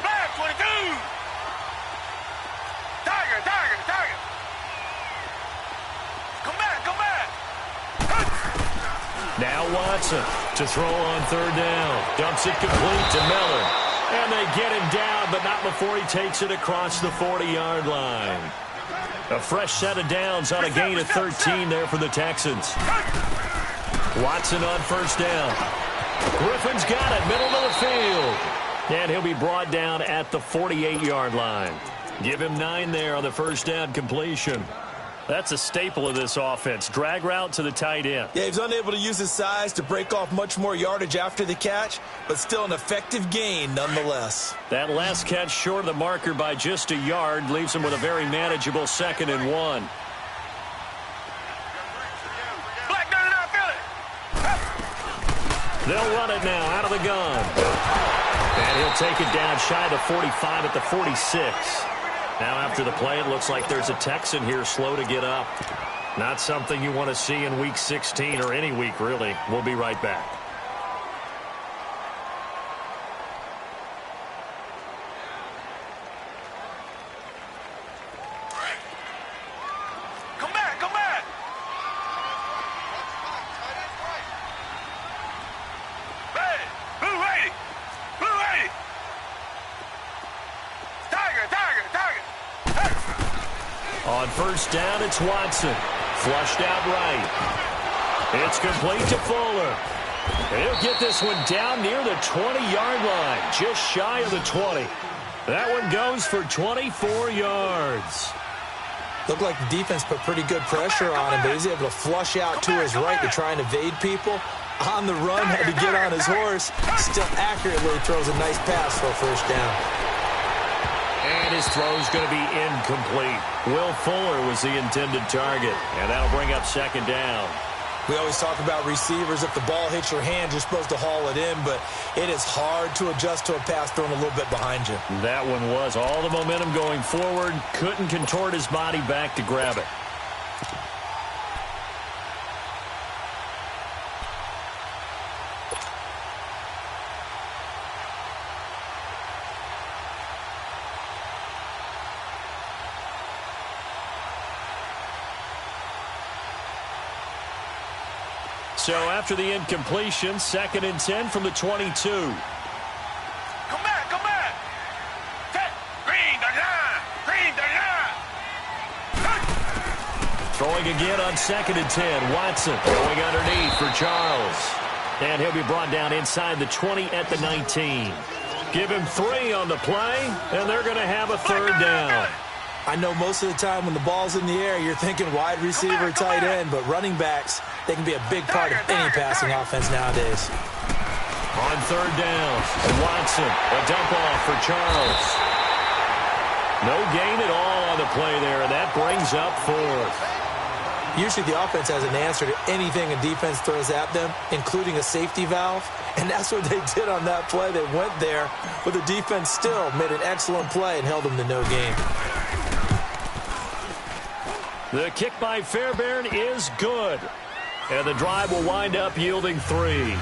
Black 22. Tiger, tiger, tiger. Come back, come back. Now Watson to throw on 3rd down. Dumps it complete to Miller. And they get him down, but not before he takes it across the 40-yard line. A fresh set of downs on a gain of 13 there for the Texans. Watson on 1st down. Griffin's got it, middle of the field. And he'll be brought down at the 48-yard line. Give him 9 there on the 1st down completion. That's a staple of this offense. Drag route to the tight end. Yeah, he's unable to use his size to break off much more yardage after the catch, but still an effective gain nonetheless. That last catch short of the marker by just a yard leaves him with a very manageable 2nd and 1. Black 99, Philly. They'll run it now out of the gun. And he'll take it down shy of the 45 at the 46. Now after the play, it looks like there's a Texan here slow to get up. Not something you want to see in Week 16 or any week, really. We'll be right back. Come back, come back. Hey, blue 80. Blue 80. Tiger, tiger, tiger. On 1st down, it's Watson. Flushed out right. It's complete to Fuller. And he'll get this one down near the 20-yard line, just shy of the 20. That one goes for 24 yards. Looked like the defense put pretty good pressure on him, but he's able to flush out to his right to try and evade people. On the run, had to get on his horse. Still accurately throws a nice pass for a 1st down. And his throw's going to be incomplete. Will Fuller was the intended target, and that'll bring up 2nd down. We always talk about receivers. If the ball hits your hand, you're supposed to haul it in, but it is hard to adjust to a pass thrown a little bit behind you. That one was all the momentum going forward. Couldn't contort his body back to grab it. So after the incompletion, 2nd and 10 from the 22. Come back, come back. Take green 39. Green 39. Throwing again on 2nd and 10. Watson going underneath for Charles. And he'll be brought down inside the 20 at the 19. Give him 3 on the play, and they're going to have a 3rd down. I know most of the time when the ball's in the air, you're thinking wide receiver, tight end, but running backs, they can be a big part of any passing offense nowadays. On 3rd down, Watson, a dump off for Charles. No gain at all on the play there, and that brings up 4th. Usually the offense has an answer to anything a defense throws at them, including a safety valve, and that's what they did on that play. They went there, but the defense still made an excellent play and held them to no gain. The kick by Fairbairn is good. And the drive will wind up yielding 3.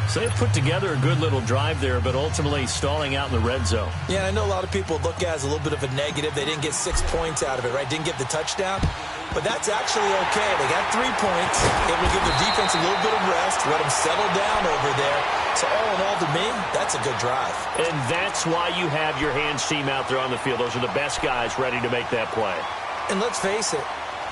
So they put together a good little drive there, but ultimately stalling out in the red zone. Yeah, I know a lot of people look at it as a little bit of a negative. They didn't get 6 points out of it, right? Didn't get the touchdown. But that's actually okay. They got 3 points. It will give the defense a little bit of rest, let them settle down over there. So all in all, to me, that's a good drive. And that's why you have your hands team out there on the field. Those are the best guys ready to make that play. And let's face it,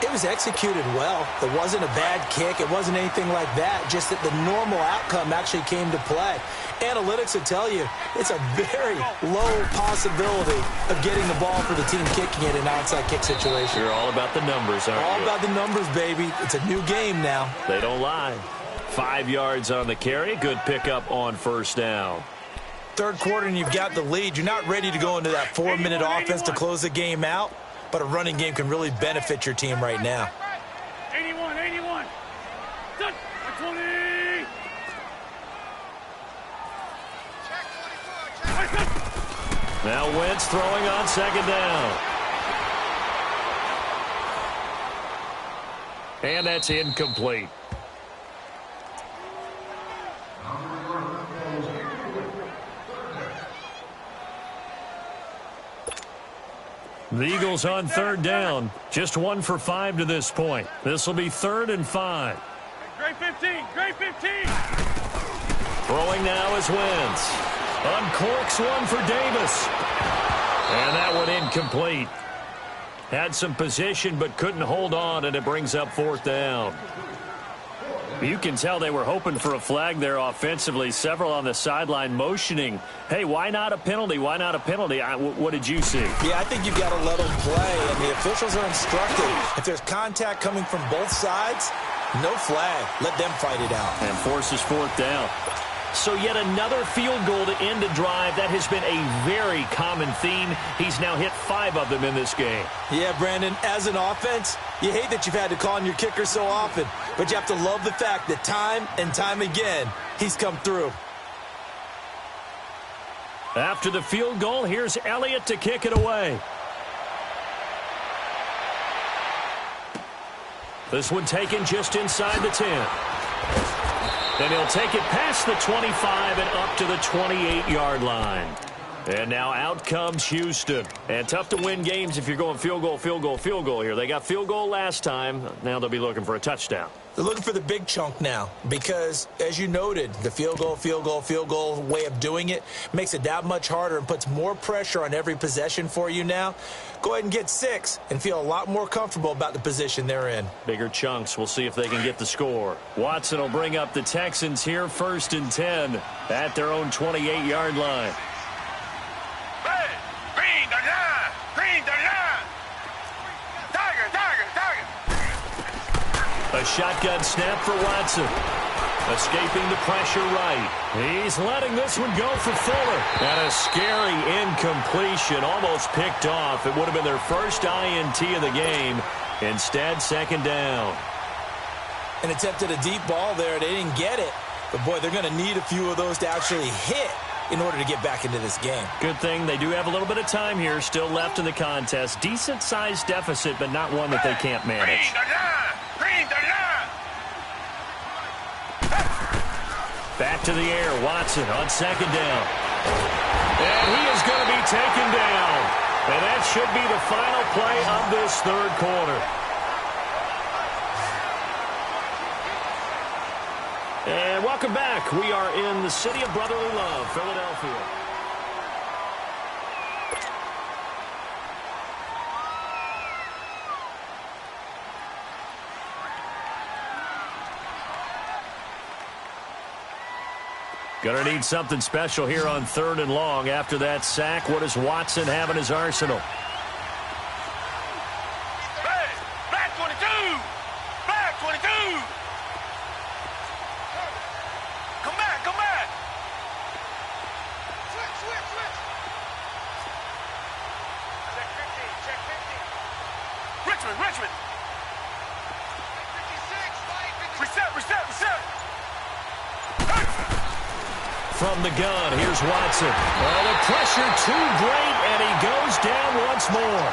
It was executed well. It wasn't a bad kick. It wasn't anything like that. Just that the normal outcome actually came to play. Analytics will tell you it's a very low possibility of getting the ball for the team kicking it in an onside kick situation. You're all about the numbers, aren't you? All about the numbers, baby. It's a new game now. They don't lie. 5 yards on the carry. Good pickup on first down. Third quarter and you've got the lead. You're not ready to go into that 4-minute offense to close the game out, but a running game can really benefit your team right now. 81. Done. 20. Now Wentz throwing on second down. And that's incomplete. The Eagles on third down. Just 1 for 5 to this point. This will be 3rd and 5. Great 15. Throwing now is Wentz. Uncorks one for Davis. And that one incomplete. Had some position but couldn't hold on, and it brings up 4th down. You can tell they were hoping for a flag there offensively. Several on the sideline motioning, hey, why not a penalty? Why not a penalty? What did you see? Yeah, I think you've got to let them play, and the officials are instructed. If there's contact coming from both sides, no flag. Let them fight it out. And forces 4th down. So yet another field goal to end a drive. That has been a very common theme. He's now hit 5 of them in this game. Yeah, Brandon, as an offense, you hate that you've had to call on your kicker so often, but you have to love the fact that time and time again, he's come through. After the field goal, here's Elliott to kick it away. This one taken just inside the 10. Then he'll take it past the 25 and up to the 28-yard line. And now out comes Houston. And tough to win games if you're going field goal here. They got field goal last time. Now they'll be looking for a touchdown. They're looking for the big chunk now because, as you noted, the field goal way of doing it makes it that much harder and puts more pressure on every possession for you now. Go ahead and get 6 and feel a lot more comfortable about the position they're in. Bigger chunks. We'll see if they can get the score. Watson will bring up the Texans here, 1st and 10 at their own 28-yard line. Hey, green the line. Tiger. A shotgun snap for Watson. Escaping the pressure right. He's letting this one go for Fuller. And a scary incompletion, almost picked off. It would have been their first INT of the game. Instead, 2nd down. And attempted a deep ball there. They didn't get it. But, boy, they're going to need a few of those to actually hit in order to get back into this game. Good thing they do have a little bit of time here still left in the contest. Decent-sized deficit, but not one that they can't manage. Green the line. Back to the air, Watson on 2nd down. And he is going to be taken down. And that should be the final play of this 3rd quarter. And welcome back. We are in the city of brotherly love, Philadelphia. Gonna need something special here on 3rd and long. After that sack, what does Watson have in his arsenal? Hey, black 22. Come back. Switch. Check 15. Richmond. 56. Reset. From the gun, here's Watson. Oh, the pressure too great, and he goes down once more.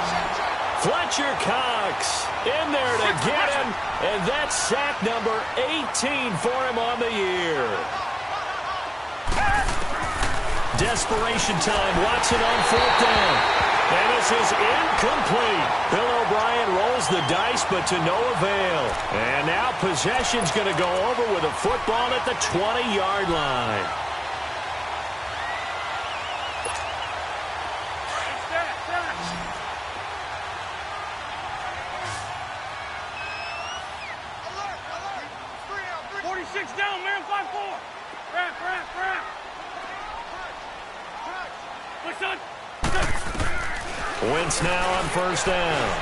Fletcher Cox in there to get him, and that's sack number 18 for him on the year. Desperation time, Watson on 4th down. And this is incomplete. Bill O'Brien rolls the dice, but to no avail. And now possession's going to go over with a football at the 20-yard line. Wentz now on first down.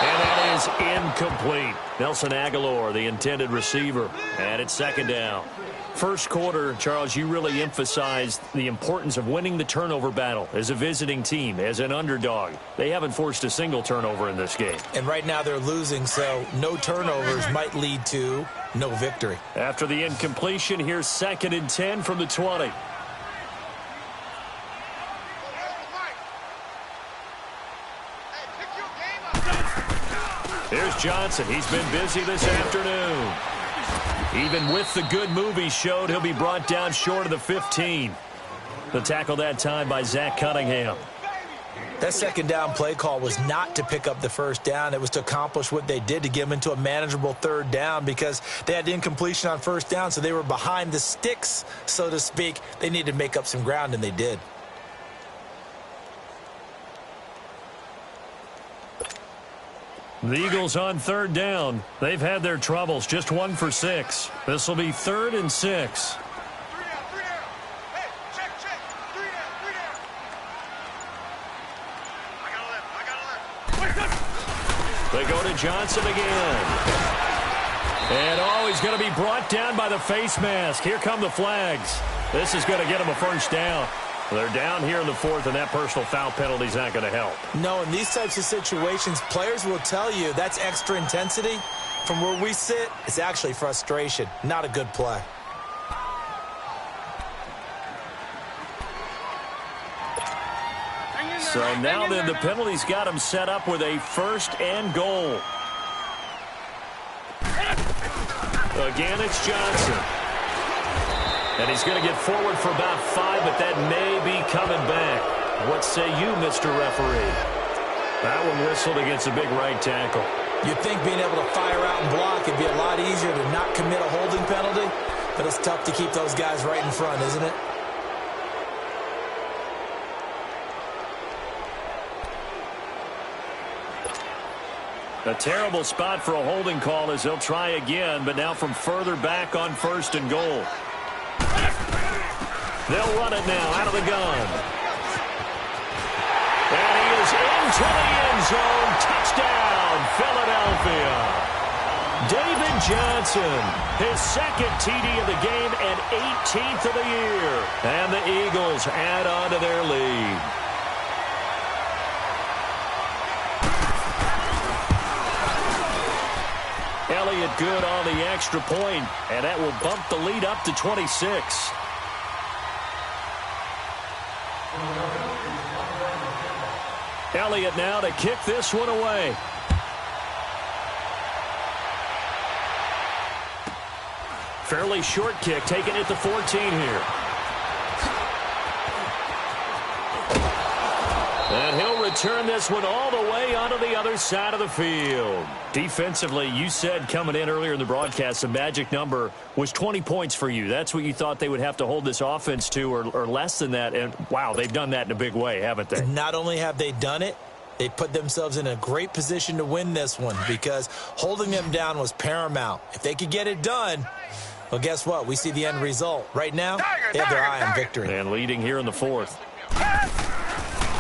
And that is incomplete. Nelson Aguilar, the intended receiver. And it's second down. First quarter, Charles, you really emphasized the importance of winning the turnover battle as a visiting team, as an underdog. They haven't forced a single turnover in this game. And right now they're losing, so no turnovers might lead to no victory. After the incompletion, here's 2nd and 10 from the 20. Here's Johnson. He's been busy this afternoon. Even with the good move he showed, he'll be brought down short of the 15. The tackle that time by Zach Cunningham. That second down play call was not to pick up the first down. It was to accomplish what they did, to get them into a manageable third down, because they had incompletion on first down, so they were behind the sticks, so to speak. They needed to make up some ground, and they did. The Eagles on third down. They've had their troubles. Just 1 for 6. This will be 3rd and 6. Hey, check. 3 down. I got 11. They go to Johnson again. And he's going to be brought down by the face mask. Here come the flags. This is going to get him a first down. They're down here in the 4th, and that personal foul penalty is not going to help. No, in these types of situations, players will tell you that's extra intensity. From where we sit, it's actually frustration, not a good play. So now then, the penalty's got him set up with a 1st and goal. Again, it's Johnson. And he's going to get forward for about 5, but that may be coming back. What say you, Mr. Referee? That one whistled against a big right tackle. You'd think being able to fire out and block would be a lot easier to not commit a holding penalty, but it's tough to keep those guys right in front, isn't it? A terrible spot for a holding call as they'll try again, but now from further back on 1st and goal. They'll run it now out of the gun. And he is into the end zone. Touchdown, Philadelphia. David Johnson, his 2nd TD of the game and 18th of the year. And the Eagles add on to their lead. Elliott good on the extra point, and that will bump the lead up to 26. Elliott now to kick this one away. Fairly short kick, taken at the 14 here. And he'll return this one all the way onto the other side of the field. Defensively, you said coming in earlier in the broadcast, the magic number was 20 points for you. That's what you thought they would have to hold this offense to, or less than that. And, wow, they've done that in a big way, haven't they? Not only have they done it, they put themselves in a great position to win this one, because holding them down was paramount. If they could get it done, well, guess what? We see the end result. Right now, they have their eye on victory. And leading here in the 4th.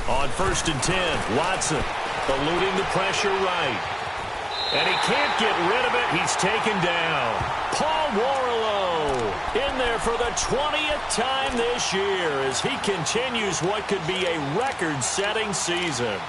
On 1st and 10, Watson eluding the pressure right. And he can't get rid of it. He's taken down. Paul Warlow in there for the 20th time this year as he continues what could be a record-setting season.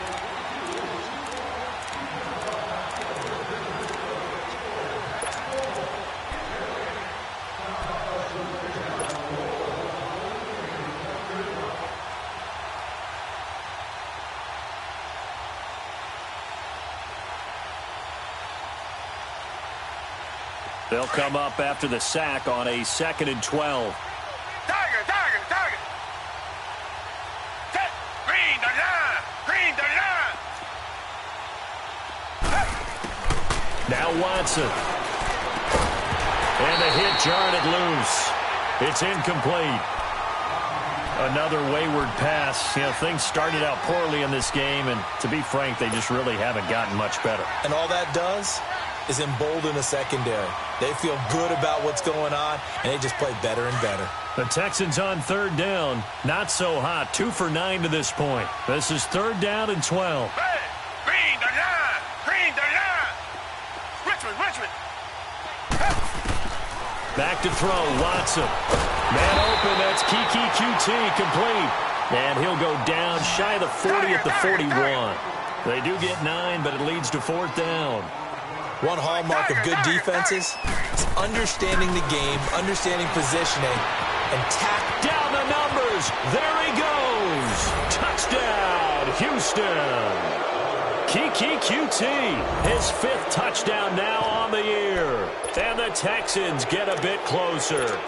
They'll come up after the sack on a 2nd and 12. Tiger. Set. Green the line. Now Watson. And the hit jarred it loose. It's incomplete. Another wayward pass. You know, things started out poorly in this game, and to be frank, they just really haven't gotten much better. And all that does is embolden a secondary. They feel good about what's going on, and they just play better and better. The Texans on third down. Not so hot. 2 for 9 to this point. This is third down and 12. Hey, green the line. Green the line. Richmond. Back to throw. Watson. Man open. That's Kiki QT complete. And he'll go down shy of the 40 at the 41. They do get 9, but it leads to fourth down. One hallmark of good defenses is understanding the game, understanding positioning, and down the numbers. There he goes. Touchdown, Houston. Kiki QT, his 5th touchdown now on the year. And the Texans get a bit closer.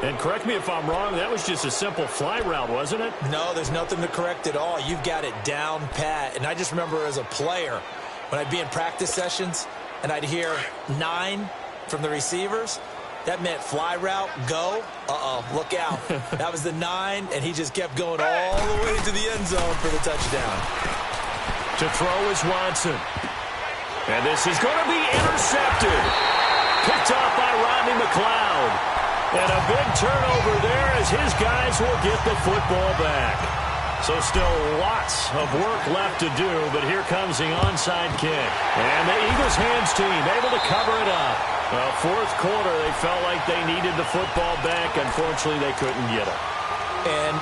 And correct me if I'm wrong, that was just a simple fly route, wasn't it? No, there's nothing to correct at all. You've got it down pat. And I just remember as a player, when I'd be in practice sessions and I'd hear 9 from the receivers, that meant fly route, go. Look out. That was the 9, and he just kept going all the way to the end zone for the touchdown. To throw is Watson. And this is going to be intercepted. Picked off by Rodney McLeod. And a big turnover there as his guys will get the football back. So still lots of work left to do, but here comes the onside kick. And the Eagles hands team able to cover it up. Well, fourth quarter, they felt like they needed the football back. Unfortunately, they couldn't get it. And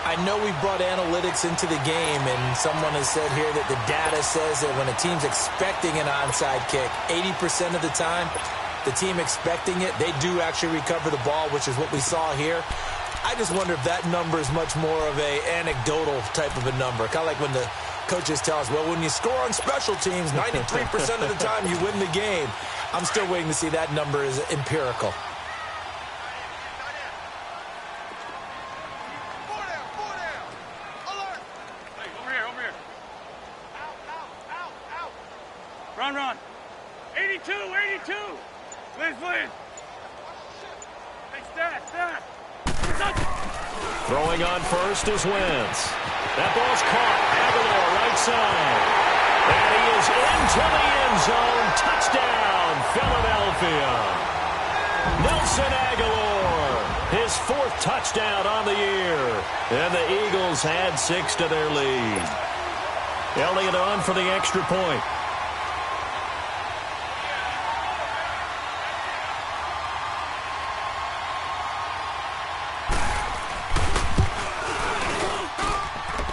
I know we brought analytics into the game, and someone has said here that the data says that when a team's expecting an onside kick, 80% of the time, the team expecting it, they do actually recover the ball, which is what we saw here. I just wonder if that number is much more of a anecdotal type of a number. Kind of like when the coaches tell us, well, when you score on special teams, 93% of the time you win the game. I'm still waiting to see that number is empirical. Run. 82. Please. Hey, stat. Throwing on first is Wentz. That ball's caught. Aguilar right side. And he is into the end zone. Touchdown, Philadelphia. Nelson Aguilar, his 4th touchdown on the year. And the Eagles add 6 to their lead. Elliott on for the extra point.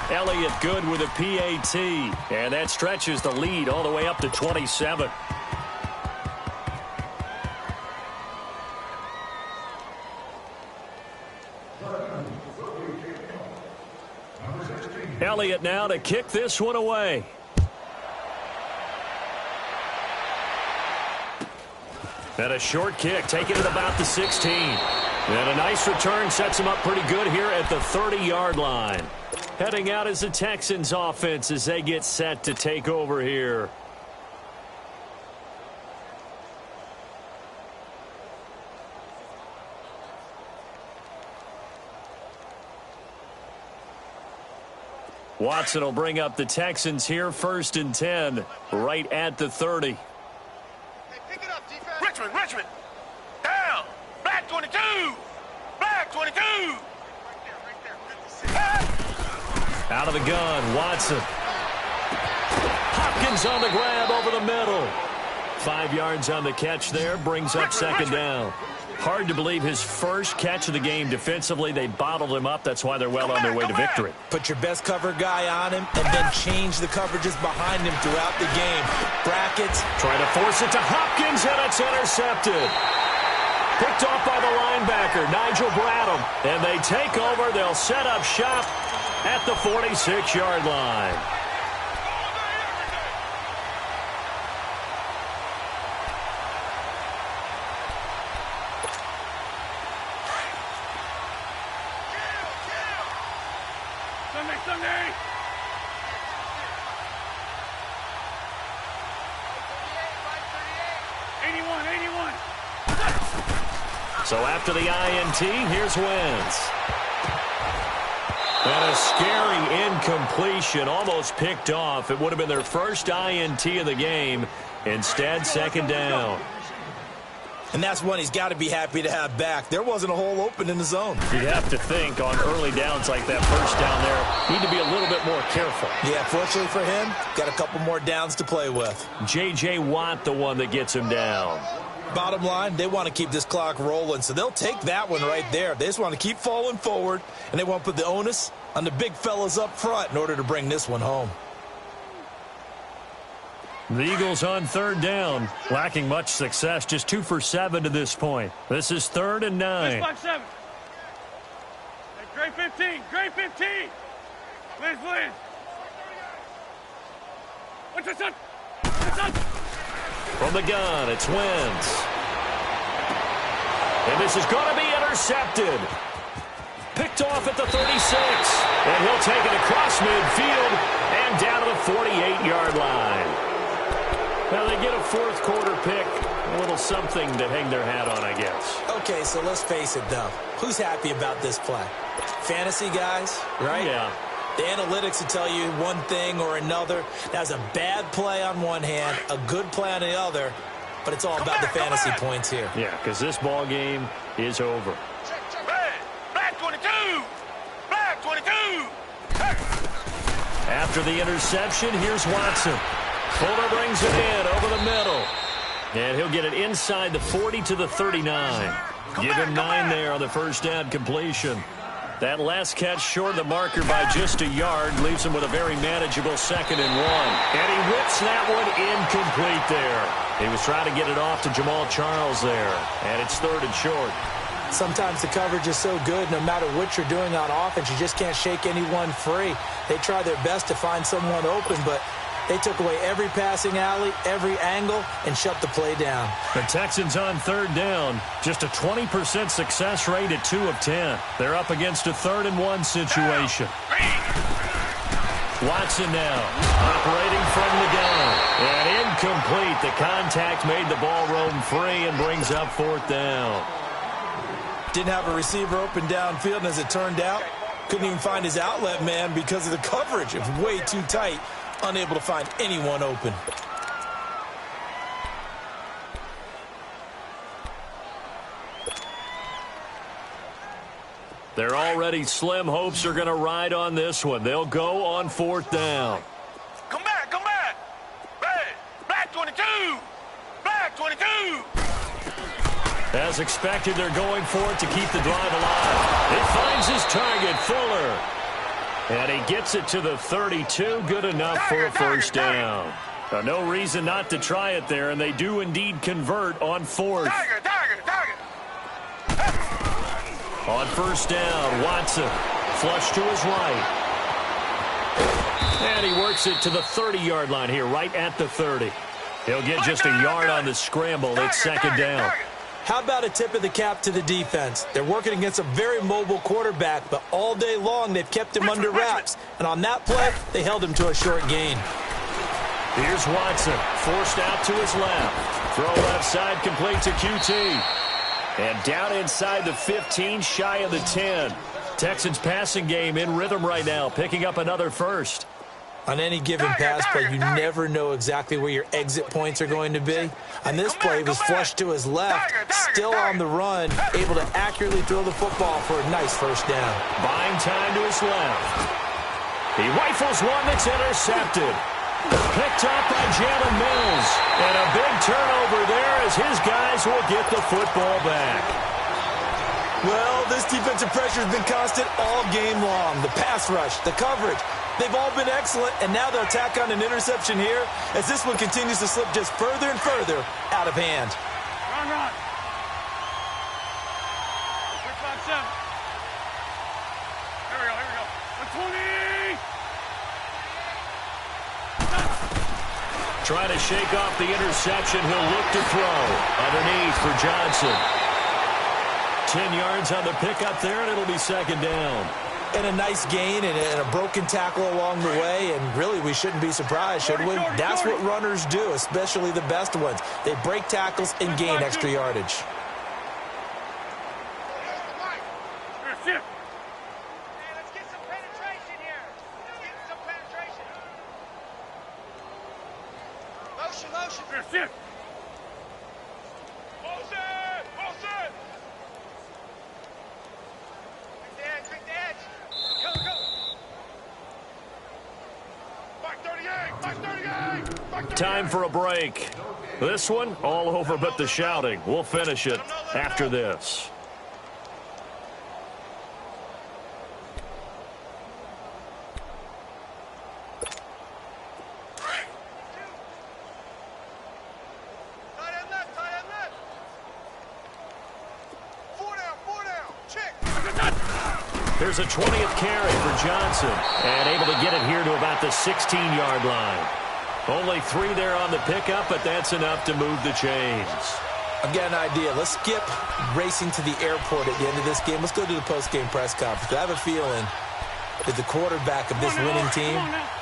Elliott good with a PAT, and that stretches the lead all the way up to 27. Elliott now to kick this one away. And a short kick, taking it about the 16. And a nice return sets him up pretty good here at the 30-yard line. Heading out as the Texans offense as they get set to take over here. Watson will bring up the Texans here, 1st and 10, right at the 30. Hey, pick it up, defense. Richmond. Down. Black 22. Black 22. Right there. Out of the gun, Watson. Hopkins on the grab over the middle. 5 yards on the catch there, brings up second down. Hard to believe his first catch of the game defensively. They bottled him up. That's why they're well on their way to victory. Put your best cover guy on him and then change the coverages behind him throughout the game. Brackets. Trying to force it to Hopkins, and it's intercepted. Picked off by the linebacker, Nigel Bradham. And they take over. They'll set up shop at the 46-yard line. Sunday. So after the INT, here's Wentz. And a scary incompletion, almost picked off. It would have been their first INT of the game. Instead, second down. And that's one he's got to be happy to have back. There wasn't a hole open in the zone. You'd have to think on early downs like that first down there, need to be a little bit more careful. Yeah, fortunately for him, got a couple more downs to play with. J.J. Watt, the one that gets him down. Bottom line, they want to keep this clock rolling, so they'll take that one right there. They just want to keep falling forward, and they want to put the onus on the big fellas up front in order to bring this one home. The Eagles on third down, lacking much success, just 2 for 7 to this point. This is 3rd and 9. 5-7. Great 15. Great 15. Liz. What's this? From the gun, it's Wentz. And this is going to be intercepted. Picked off at the 36. And he'll take it across midfield and down to the 48-yard line. Now they get a fourth quarter pick, a little something to hang their hat on, I guess. Okay, so let's face it, though. Who's happy about this play? Fantasy guys, right? Yeah. The analytics will tell you one thing or another. That's a bad play on one hand, a good play on the other, but it's all about the fantasy points here. Yeah, because this ball game is over. Black 22. Black 22. After the interception, here's Watson. Fuller brings it in over the middle. And he'll get it inside the 40 to the 39. Give him 9 there on the first down completion. That last catch short of the marker by just a yard leaves him with a very manageable 2nd and 1. And he whips that one incomplete there. He was trying to get it off to Jamal Charles there. And it's 3rd and short. Sometimes the coverage is so good, no matter what you're doing on offense, you just can't shake anyone free. They try their best to find someone open, but they took away every passing alley, every angle, and shut the play down. The Texans on 3rd down. Just a 20% success rate at 2 of 10. They're up against a 3rd and 1 situation. Watson now, operating from the gun. And incomplete. The contact made the ball roam free and brings up 4th down. Didn't have a receiver open downfield, and as it turned out, couldn't even find his outlet man because of the coverage. It was way too tight. Unable to find anyone open. Their already slim hopes are going to ride on this one. They'll go on 4th down. Come back. Black 22. Black 22. As expected, they're going for it to keep the drive alive. It finds his target, Fuller. And he gets it to the 32. Good enough for a first down. Now, no reason not to try it there, and they do indeed convert on 4th. Target. On first down, Watson. Flush to his right. And he works it to the 30-yard line here, right at the 30. He'll get just a yard on the scramble. It's 2nd down. How about a tip of the cap to the defense? They're working against a very mobile quarterback, but all day long they've kept him under wraps. And on that play, they held him to a short gain. Here's Watson, forced out to his left. Throw left side complete to QT. And down inside the 15, shy of the 10. Texans passing game in rhythm right now, picking up another first. On any given pass play, you never know exactly where your exit points are going to be. On this play, he was flushed to his left, still on the run, able to accurately throw the football for a nice first down. Buying time to his left. He rifles one that's intercepted. Picked up by Jalen Mills. And a big turnover there as his guys will get the football back. Well, this defensive pressure has been constant all game long. The pass rush, the coverage, they've all been excellent, and now they'll tack on an interception here as this one continues to slip just further and further out of hand. Run. 6-5-7. Here we go. 120. Trying to shake off the interception. He'll look to throw. Underneath for Johnson. 10 yards on the pickup there, and it'll be 2nd down. And a nice gain and a broken tackle along the way, and really we shouldn't be surprised, should we? That's what runners do, especially the best ones. They break tackles and gain extra yardage. Let's get some penetration here. Motion. Motion. Time for a break. This one, all over but the shouting. We'll finish it after this. Here's a 20th carry for Johnson, and able to get it here to about the 16-yard line. Only 3 there on the pickup, but that's enough to move the chains. I've got an idea. Let's skip racing to the airport at the end of this game. Let's go to the post-game press conference. I have a feeling that the quarterback of this winning team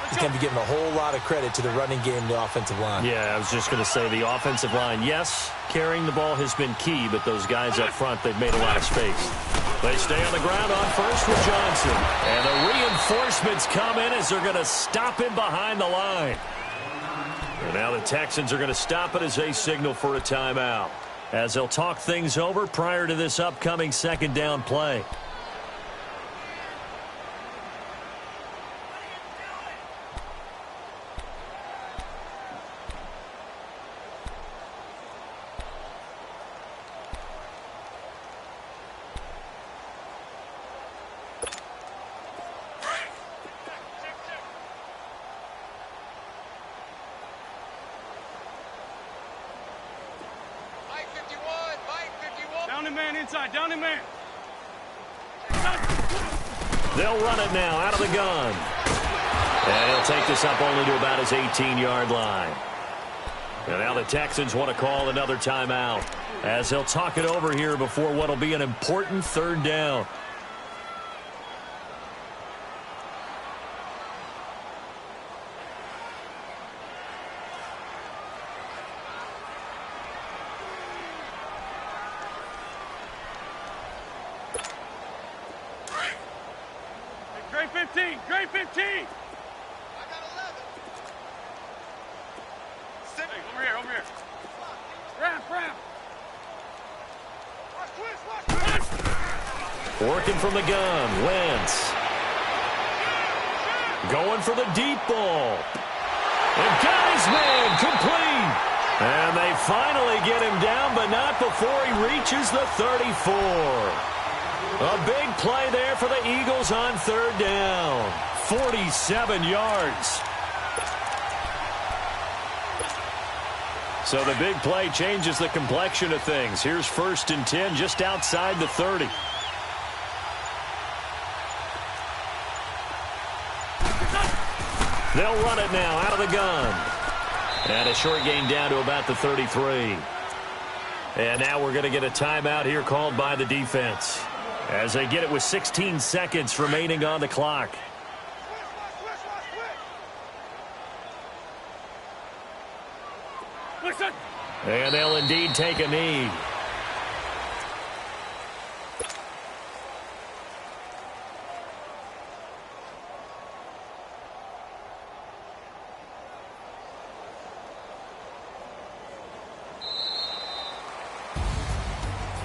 is going to be giving a whole lot of credit to the running game and the offensive line. Yeah, I was just going to say the offensive line, yes, carrying the ball has been key, but those guys up front, they've made a lot of space. They stay on the ground on first with Johnson. And the reinforcements come in as they're going to stop him behind the line. And now the Texans are going to stop it as they signal for a timeout, as they'll talk things over prior to this upcoming second down play. Down in man. They'll run it now out of the gun. And he'll take this up only to about his 18-yard line. And now the Texans want to call another timeout, as they'll talk it over here before what will be an important third down. Grade 15. I got 11. Hey, over here. Wrap. Working from the gun, Wentz. Going for the deep ball. And got his man complete. And they finally get him down, but not before he reaches the 34. A big play there for the Eagles on third down. 47 yards. So the big play changes the complexion of things. Here's 1st and 10 just outside the 30. They'll run it now out of the gun. And a short gain down to about the 33. And now we're going to get a timeout here called by the defense, as they get it with 16 seconds remaining on the clock. And they'll indeed take a knee.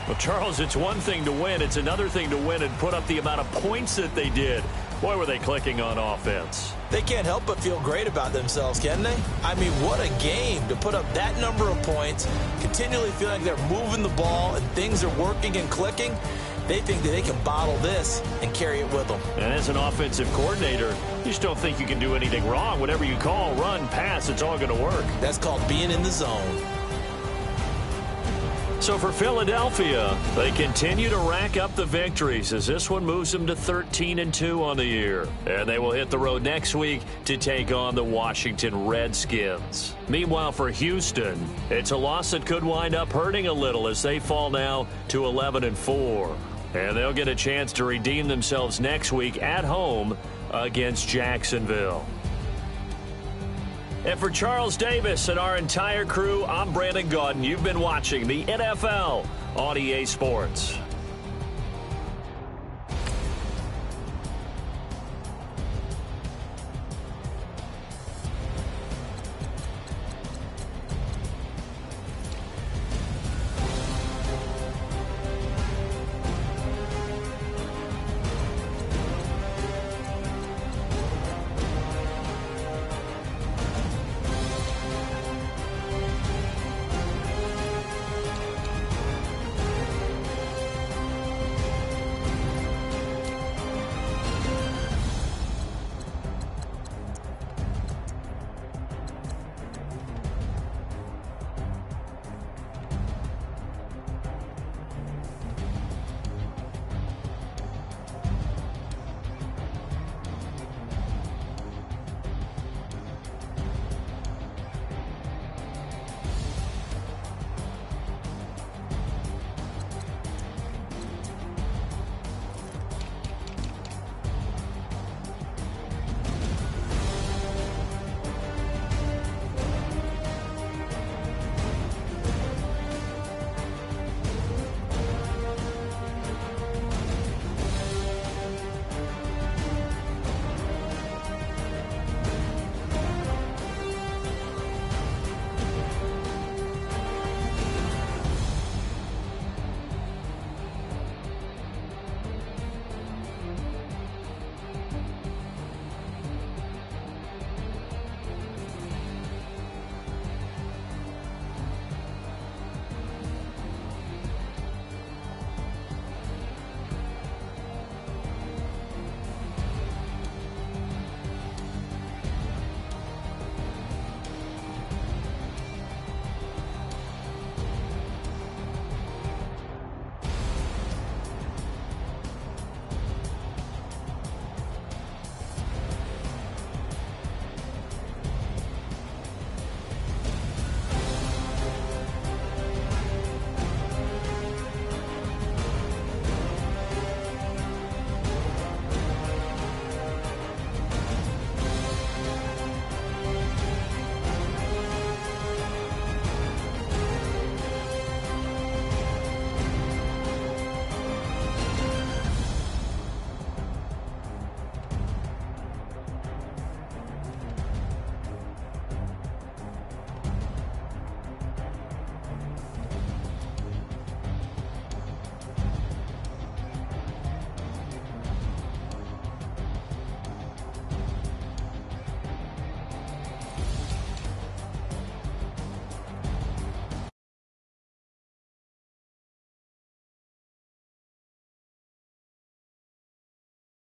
Well, Charles, it's one thing to win. It's another thing to win and put up the amount of points that they did. Boy, were they clicking on offense. They can't help but feel great about themselves, can they? I mean, what a game to put up that number of points, continually feeling like they're moving the ball and things are working and clicking. They think that they can bottle this and carry it with them. And as an offensive coordinator, you just don't think you can do anything wrong. Whatever you call, run, pass, it's all going to work. That's called being in the zone. So for Philadelphia, they continue to rack up the victories as this one moves them to 13-2 on the year. And they will hit the road next week to take on the Washington Redskins. Meanwhile, for Houston, it's a loss that could wind up hurting a little as they fall now to 11-4. And they'll get a chance to redeem themselves next week at home against Jacksonville. And for Charles Davis and our entire crew, I'm Brandon Gaudin. You've been watching the NFL on EA Sports.